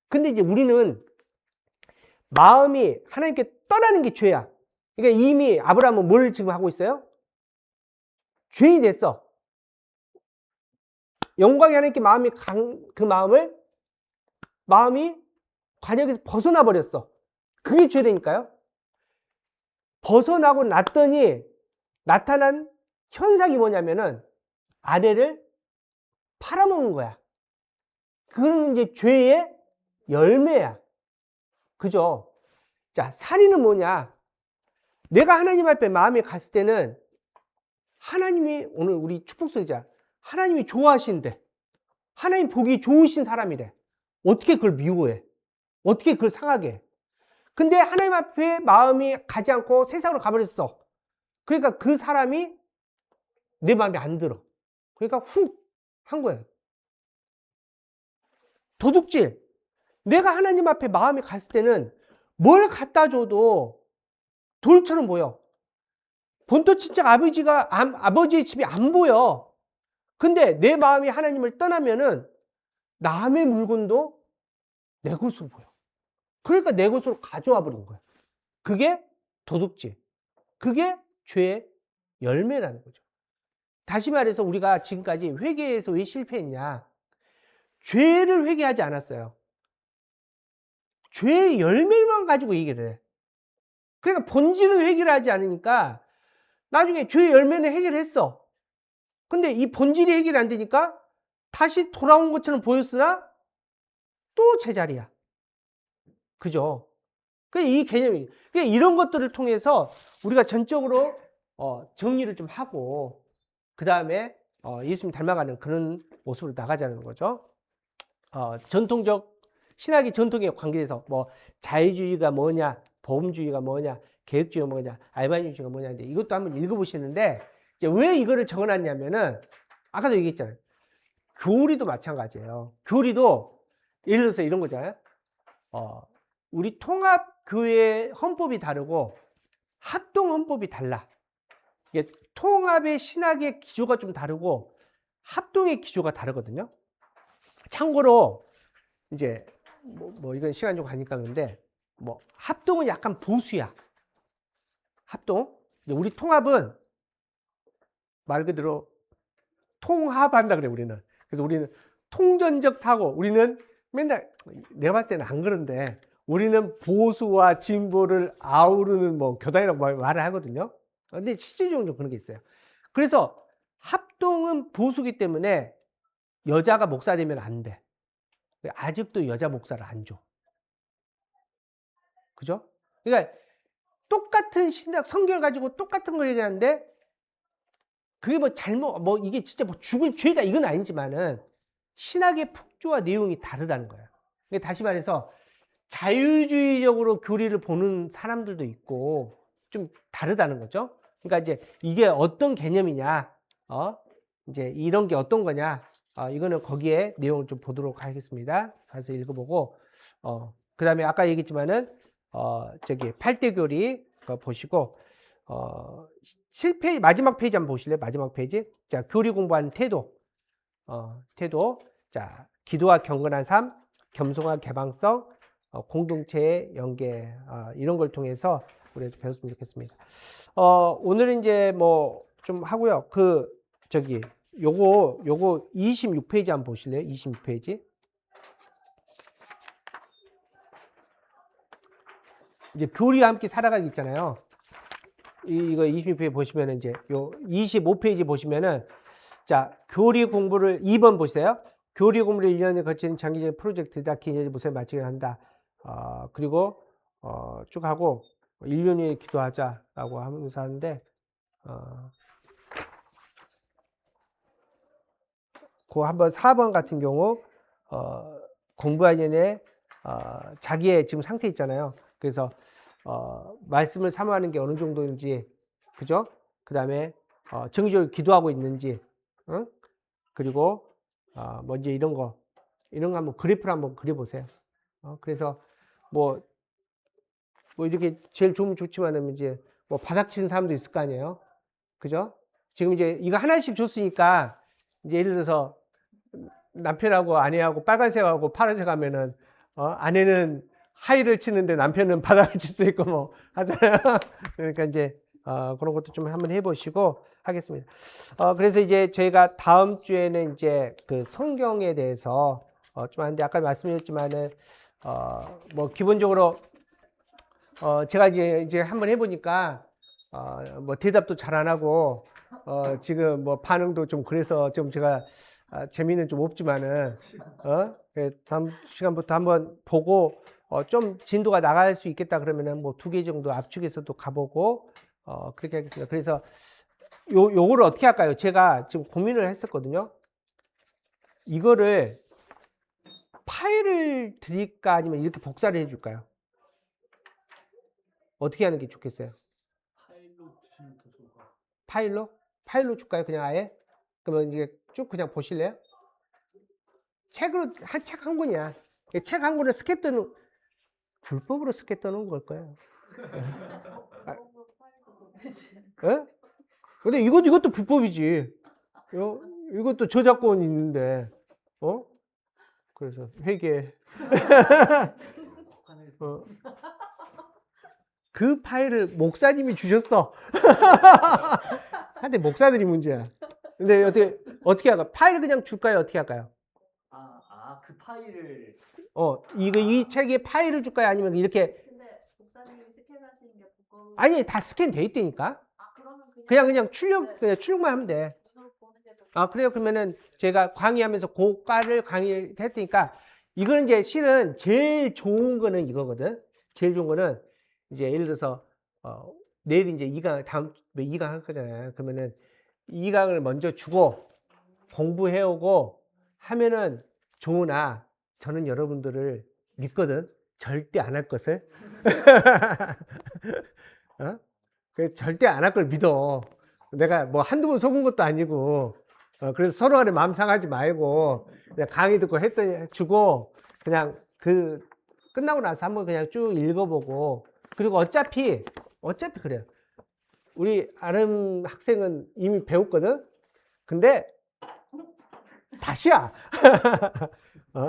근데 이제 우리는 마음이 하나님께 떠나는 게 죄야. 그러니까 이미 아브라함은 뭘 지금 하고 있어요? 죄인이 됐어. 영광의 하나님께 마음이 그 마음이 관역에서 벗어나 버렸어. 그게 죄라니까요. 벗어나고 났더니 나타난 현상이 뭐냐면은 아내를 팔아먹는 거야. 그건 이제 죄의 열매야. 그죠? 자, 살인은 뭐냐? 내가 하나님 앞에 마음이 갔을 때는 하나님이 오늘 우리 축복성자 하나님이 좋아하신대. 하나님 보기 좋으신 사람이래. 어떻게 그걸 미워해? 어떻게 그걸 상하게 해? 근데 하나님 앞에 마음이 가지 않고 세상으로 가버렸어. 그러니까 그 사람이 내 마음에 안 들어. 그러니까 훅 한 거예요. 도둑질. 내가 하나님 앞에 마음이 갔을 때는 뭘 갖다 줘도 돌처럼 보여. 본토 친척 아버지의 집이 안 보여. 근데 내 마음이 하나님을 떠나면은 남의 물건도 내 것으로 보여. 그러니까 내 것으로 가져와 버린 거야. 그게 도둑질. 그게 죄의 열매라는 거죠. 다시 말해서 우리가 지금까지 회개에서 왜 실패했냐? 죄를 회개하지 않았어요. 죄의 열매만 가지고 얘기를 해. 그러니까 본질을 해결하지 않으니까 나중에 죄의 열매는 해결했어. 근데 이 본질이 해결이 안 되니까 다시 돌아온 것처럼 보였으나 또 제자리야. 그죠? 이 개념이. 이런 것들을 통해서 우리가 전적으로 정리를 좀 하고 그 다음에 예수님 닮아가는 그런 모습으로 나가자는 거죠. 신학의 전통에 관계돼서 뭐 자유주의가 뭐냐, 보험주의가 뭐냐, 계획주의가 뭐냐, 알바니주의가 뭐냐인데 이것도 한번 읽어보시는데 이제 왜 이거를 적어놨냐면은 아까도 얘기했잖아요. 교리도 마찬가지예요. 교리도 예를 들어서 이런 거잖아요. 우리 통합교회 헌법이 다르고 합동 헌법이 달라. 이게 통합의 신학의 기조가 좀 다르고 합동의 기조가 다르거든요. 참고로 이제 뭐 이건 시간 좀 가니까 그런데 뭐 합동은 약간 보수야. 합동. 우리 통합은 말 그대로 통합한다 그래 우리는. 그래서 우리는 통전적 사고. 우리는 맨날 내가 봤을 때는 안 그런데 우리는 보수와 진보를 아우르는 뭐 교단이라고 말을 하거든요. 근데 실질적으로 좀 그런 게 있어요. 그래서 합동은 보수기 때문에 여자가 목사 되면 안 돼. 아직도 여자 목사를 안 줘. 그죠? 그러니까 똑같은 신학 성경을 가지고 똑같은 걸 얘기하는데 그게 뭐 잘못 뭐 이게 진짜 뭐 죽을 죄다 이건 아니지만은 신학의 풍조와 내용이 다르다는 거예요. 그러니까 다시 말해서 자유주의적으로 교리를 보는 사람들도 있고 좀 다르다는 거죠. 그러니까 이제 이게 어떤 개념이냐, 이제 이런 게 어떤 거냐, 이거는 거기에 내용을 좀 보도록 하겠습니다. 가서 읽어보고, 그 다음에 아까 얘기했지만은, 저기 8대 교리 보시고, 7페이지, 마지막 페이지 한번 보실래요? 마지막 페이지. 자, 교리 공부하는 태도. 태도. 자, 기도와 경건한 삶, 겸손과 개방성, 공동체의 연계, 이런 걸 통해서 우리가 배웠으면 좋겠습니다. 오늘은 이제 뭐 좀 하고요. 저기, 요거 26페이지 한번 보실래요? 26페이지. 이제 교리와 함께 살아가기 있잖아요. 이거 26페이지 보시면은 이제 요 25페이지 보시면은 자, 교리 공부를 2번 보세요. 교리 공부를 1년에 거친 장기적인 프로젝트다. 기념일 무사히 마치게 한다. 그리고 쭉 하고 1년 후에 기도하자라고 하면서 하는데 그 한번 4번 같은 경우 공부하기 전에 자기의 지금 상태 있잖아요. 그래서 말씀을 사모하는 게 어느 정도인지, 그죠? 그 다음에 정기적으로 기도하고 있는지, 응? 그리고 먼저 이런 거 한번 그래프를 한번 그려보세요. 그래서 뭐 이렇게 제일 좋으면 좋지만은 이제 뭐 바닥 치는 사람도 있을 거 아니에요. 그죠? 지금 이제 이거 하나씩 줬으니까 이제 예를 들어서 남편하고 아내하고 빨간색하고 파란색 하면은 아내는 하이를 치는데 남편은 바닥을 칠 수 있고 뭐 하잖아요. 그러니까 이제 그런 것도 좀 한번 해보시고 하겠습니다. 그래서 이제 저희가 다음 주에는 이제 그 성경에 대해서 좀 하는데 아까 말씀드렸지만은 뭐 기본적으로 제가 이제 한번 해보니까 뭐 대답도 잘 안 하고 지금 뭐 반응도 좀 그래서 좀 제가 재미는 좀 없지만은 다음 시간부터 한번 보고 좀 진도가 나갈 수 있겠다 그러면은 뭐 2개 정도 압축해서도 가보고 그렇게 하겠습니다. 그래서 요거를 어떻게 할까요? 제가 지금 고민을 했었거든요. 이거를 파일을 드릴까 아니면 이렇게 복사를 해줄까요? 어떻게 하는 게 좋겠어요? 파일로 주시면 더 좋을 것 같아요. 파일로? 파일로 줄까요? 그냥 아예? 그러면 이제 쭉 그냥 보실래요? 책으로 책 한 권이야. 책 한 권을 스캔 떠는 불법으로 스캔 떠는 걸 거예요. 예? 근데 이것도 불법이지. 이것도 저작권 있는데, 그래서 회계. 그 파일을 목사님이 주셨어. 근데 목사들이 문제야. 근데 어떻게 할까? 파일 그냥 줄까요? 어떻게 할까요? 그 파일을 이 책에 파일을 줄까요? 아니면 이렇게? 근데 목사님이 스캔하시는 게 부끄러워. 아니, 다 스캔 돼 있다니까? 그러면 그냥 출력만 하면 돼. 보는 게 더. 그래요? 그러면은 제가 강의하면서 고가를 강의했으니까 이거는 이제 실은 제일 좋은 거는 이거거든. 제일 좋은 거는 이제 예를 들어서 내일 이제 2강 다음 2강 할 거잖아요. 그러면은 2강을 먼저 주고 공부해오고 하면은 좋으나 저는 여러분들을 믿거든. 절대 안 할 것을. 절대 안 할 걸 믿어. 내가 뭐 한두 번 속은 것도 아니고. 그래서 서로 간에 마음 상하지 말고 그냥 강의 듣고 했더니 주고 그냥 끝나고 나서 한번 그냥 쭉 읽어보고 그리고 어차피 그래요. 우리 아름 학생은 이미 배웠거든. 근데 다시야.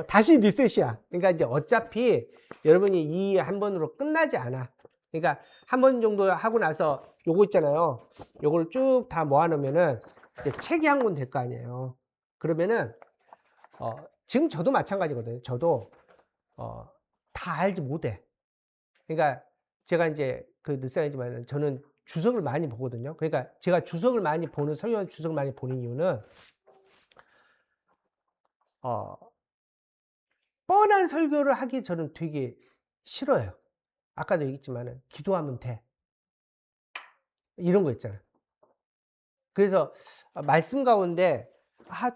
다시 리셋이야. 그러니까 이제 어차피 여러분이 이 한 번으로 끝나지 않아. 그러니까 한 번 정도 하고 나서 요거 있잖아요. 요걸 쭉 다 모아놓으면은 이제 책이 한 권 될 거 아니에요. 그러면은 지금 저도 마찬가지거든요. 저도 다 알지 못해. 그러니까 제가 이제 그 늦상이지만 저는 주석을 많이 보거든요. 그러니까 제가 주석을 많이 보는 설교한 주석을 많이 보는 이유는 뻔한 설교를 하기 저는 되게 싫어요. 아까도 얘기했지만은 기도하면 돼. 이런 거 있잖아요. 그래서 말씀 가운데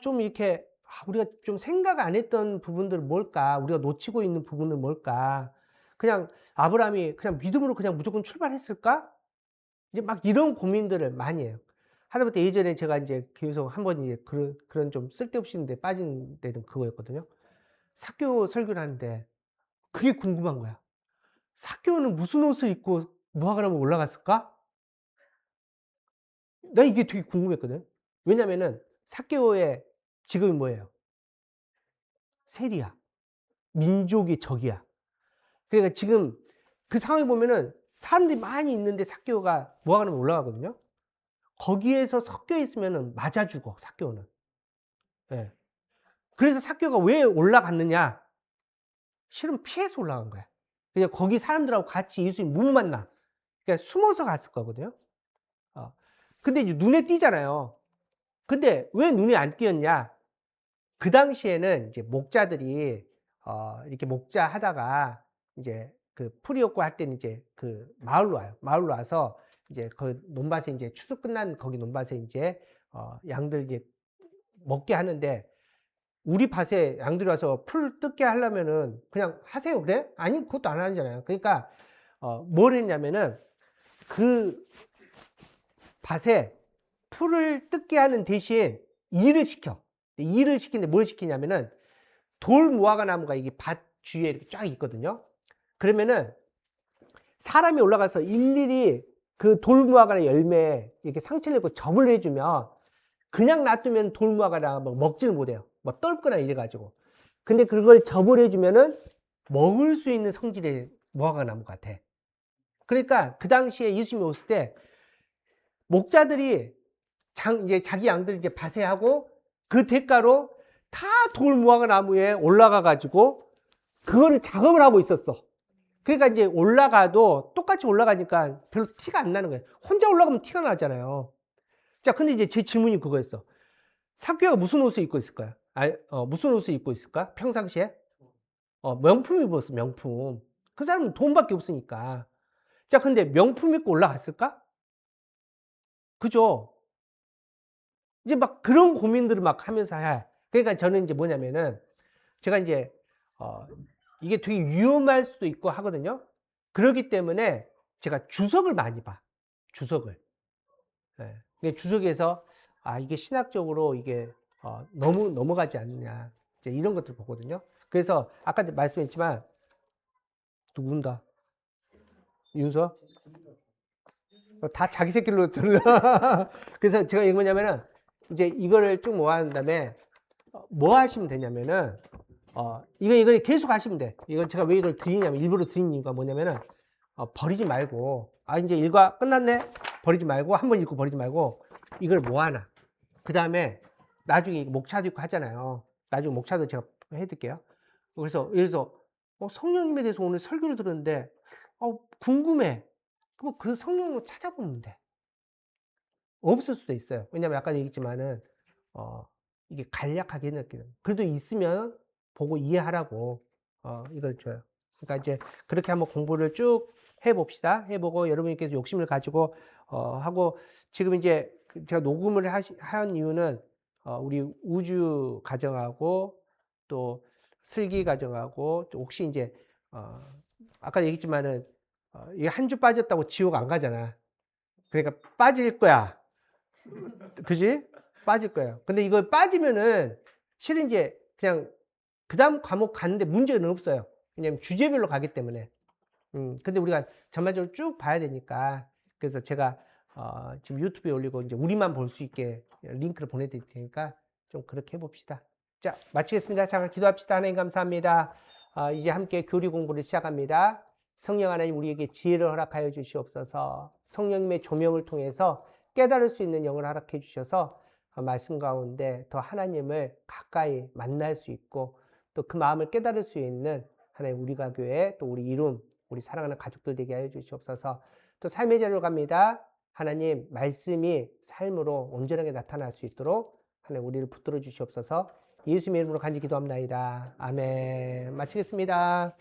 좀 이렇게 우리가 좀 생각 안 했던 부분들은 뭘까? 우리가 놓치고 있는 부분은 뭘까? 그냥 아브라함이 그냥 믿음으로 그냥 무조건 출발했을까? 이제 막 이런 고민들을 많이 해요. 하다못해 예전에 제가 이제 계속 한번 이제 그런 좀 쓸데없이 데 빠진 데는 그거였거든요. 사교 설교를 하는데 그게 궁금한 거야. 사교는 무슨 옷을 입고 무화과나무 올라갔을까? 나 이게 되게 궁금했거든. 왜냐면은 사개오의 직업이 뭐예요? 세리야. 민족의 적이야. 그러니까 지금 그 상황을 보면은 사람들이 많이 있는데 사개오가 무화과나무 올라가거든요. 거기에서 섞여 있으면은 맞아 죽어, 사개오는. 예. 그래서 사개오가 왜 올라갔느냐? 실은 피해서 올라간 거야. 그냥 거기 사람들하고 같이 예수님 못 만나. 그러니까 숨어서 갔을 거거든요. 근데 이제 눈에 띄잖아요. 근데 왜 눈에 안 띄었냐? 그 당시에는 이제 목자들이 이렇게 목자 하다가 이제 그 풀이 없고 할 때는 이제 그 마을로 와요. 마을로 와서 이제 그 논밭에 이제 추수 끝난 거기 논밭에 이제 양들 이제 먹게 하는데 우리 밭에 양들이 와서 풀 뜯게 하려면은 그냥 하세요 그래? 아니 그것도 안 하잖아요. 그러니까 뭘 했냐면은 그 밭에 풀을 뜯게 하는 대신 일을 시켜. 일을 시키는데 뭘 시키냐면은 돌 무화과 나무가 이게 밭 주위에 이렇게 쫙 있거든요. 그러면은 사람이 올라가서 일일이 그 돌 무화과 열매에 이렇게 상처를 내고 접을 해주면 그냥 놔두면 돌 무화과 나무 먹지를 못해요. 뭐 떫거나 이래가지고. 근데 그걸 접을 해주면은 먹을 수 있는 성질의 무화과 나무 같아. 그러니까 그 당시에 예수님이 오실 때 목자들이 이제 자기 양들 이제 바세하고 그 대가로 다 돌 무화과 나무에 올라가 가지고 그거를 작업을 하고 있었어. 그러니까 이제 올라가도 똑같이 올라가니까 별로 티가 안 나는 거예요. 혼자 올라가면 티가 나잖아요. 자, 근데 이제 제 질문이 그거였어. 사교가 무슨 옷을 입고 있을까요? 무슨 옷을 입고 있을까? 평상시에? 명품 입었어, 명품. 그 사람은 돈밖에 없으니까. 자, 근데 명품 입고 올라갔을까? 그죠? 이제 막 그런 고민들을 막 하면서 해. 그러니까 저는 이제 뭐냐면은 제가 이제 이게 되게 위험할 수도 있고 하거든요. 그렇기 때문에 제가 주석을 많이 봐. 주석을. 예. 주석에서 이게 신학적으로 이게 너무 넘어가지 않느냐. 이제 이런 것들 보거든요. 그래서 아까 말씀했지만 누군다. 윤서? 다 자기 새끼로 들으려. 그래서 제가 이거 뭐냐면은 이제 이거를 쭉 모아놓은 다음에 뭐 하시면 되냐면은 이거 계속 하시면 돼. 이건 제가 왜 이걸 드리냐면 일부러 드린 이유가 뭐냐면은 버리지 말고 이제 일과 끝났네 버리지 말고 한 번 읽고 버리지 말고 이걸 모아놔. 그 다음에 나중에 목차도 있고 하잖아요. 나중에 목차도 제가 해드릴게요. 그래서 예를 들어서 성령님에 대해서 오늘 설교를 들었는데 궁금해. 그럼 그 성령을 찾아보면 돼. 없을 수도 있어요. 왜냐면 아까 얘기했지만은 이게 간략하게 느끼는. 그래도 있으면 보고 이해하라고 이걸 줘요. 그러니까 이제 그렇게 한번 공부를 쭉 해봅시다. 해보고 여러분께서 욕심을 가지고 하고 지금 이제 제가 녹음을 한 이유는 우리 우주 가정하고 또 슬기 가정하고 또 혹시 이제 아까 얘기했지만은 이게 한 주 빠졌다고 지옥 안 가잖아. 그러니까 빠질 거야. 그지? 빠질 거예요. 근데 이걸 빠지면은 실은 이제 그냥 그 다음 과목 가는데 문제는 없어요. 왜냐면 주제별로 가기 때문에. 근데 우리가 전반적으로 쭉 봐야 되니까. 그래서 제가 지금 유튜브에 올리고 이제 우리만 볼 수 있게 링크를 보내드릴 테니까 좀 그렇게 해봅시다. 자, 마치겠습니다. 잠깐 기도합시다. 하나님 감사합니다. 이제 함께 교리 공부를 시작합니다. 성령 하나님 우리에게 지혜를 허락하여 주시옵소서. 성령님의 조명을 통해서 깨달을 수 있는 영을 허락해 주셔서 말씀 가운데 더 하나님을 가까이 만날 수 있고 또 그 마음을 깨달을 수 있는 하나님 우리가 교회 또 우리 이룸 우리 사랑하는 가족들 되게 하여 주시옵소서. 또 삶의 자료로 갑니다. 하나님 말씀이 삶으로 온전하게 나타날 수 있도록 하나님 우리를 붙들어 주시옵소서. 예수님의 이름으로 간절히 기도합나이다. 아멘. 마치겠습니다.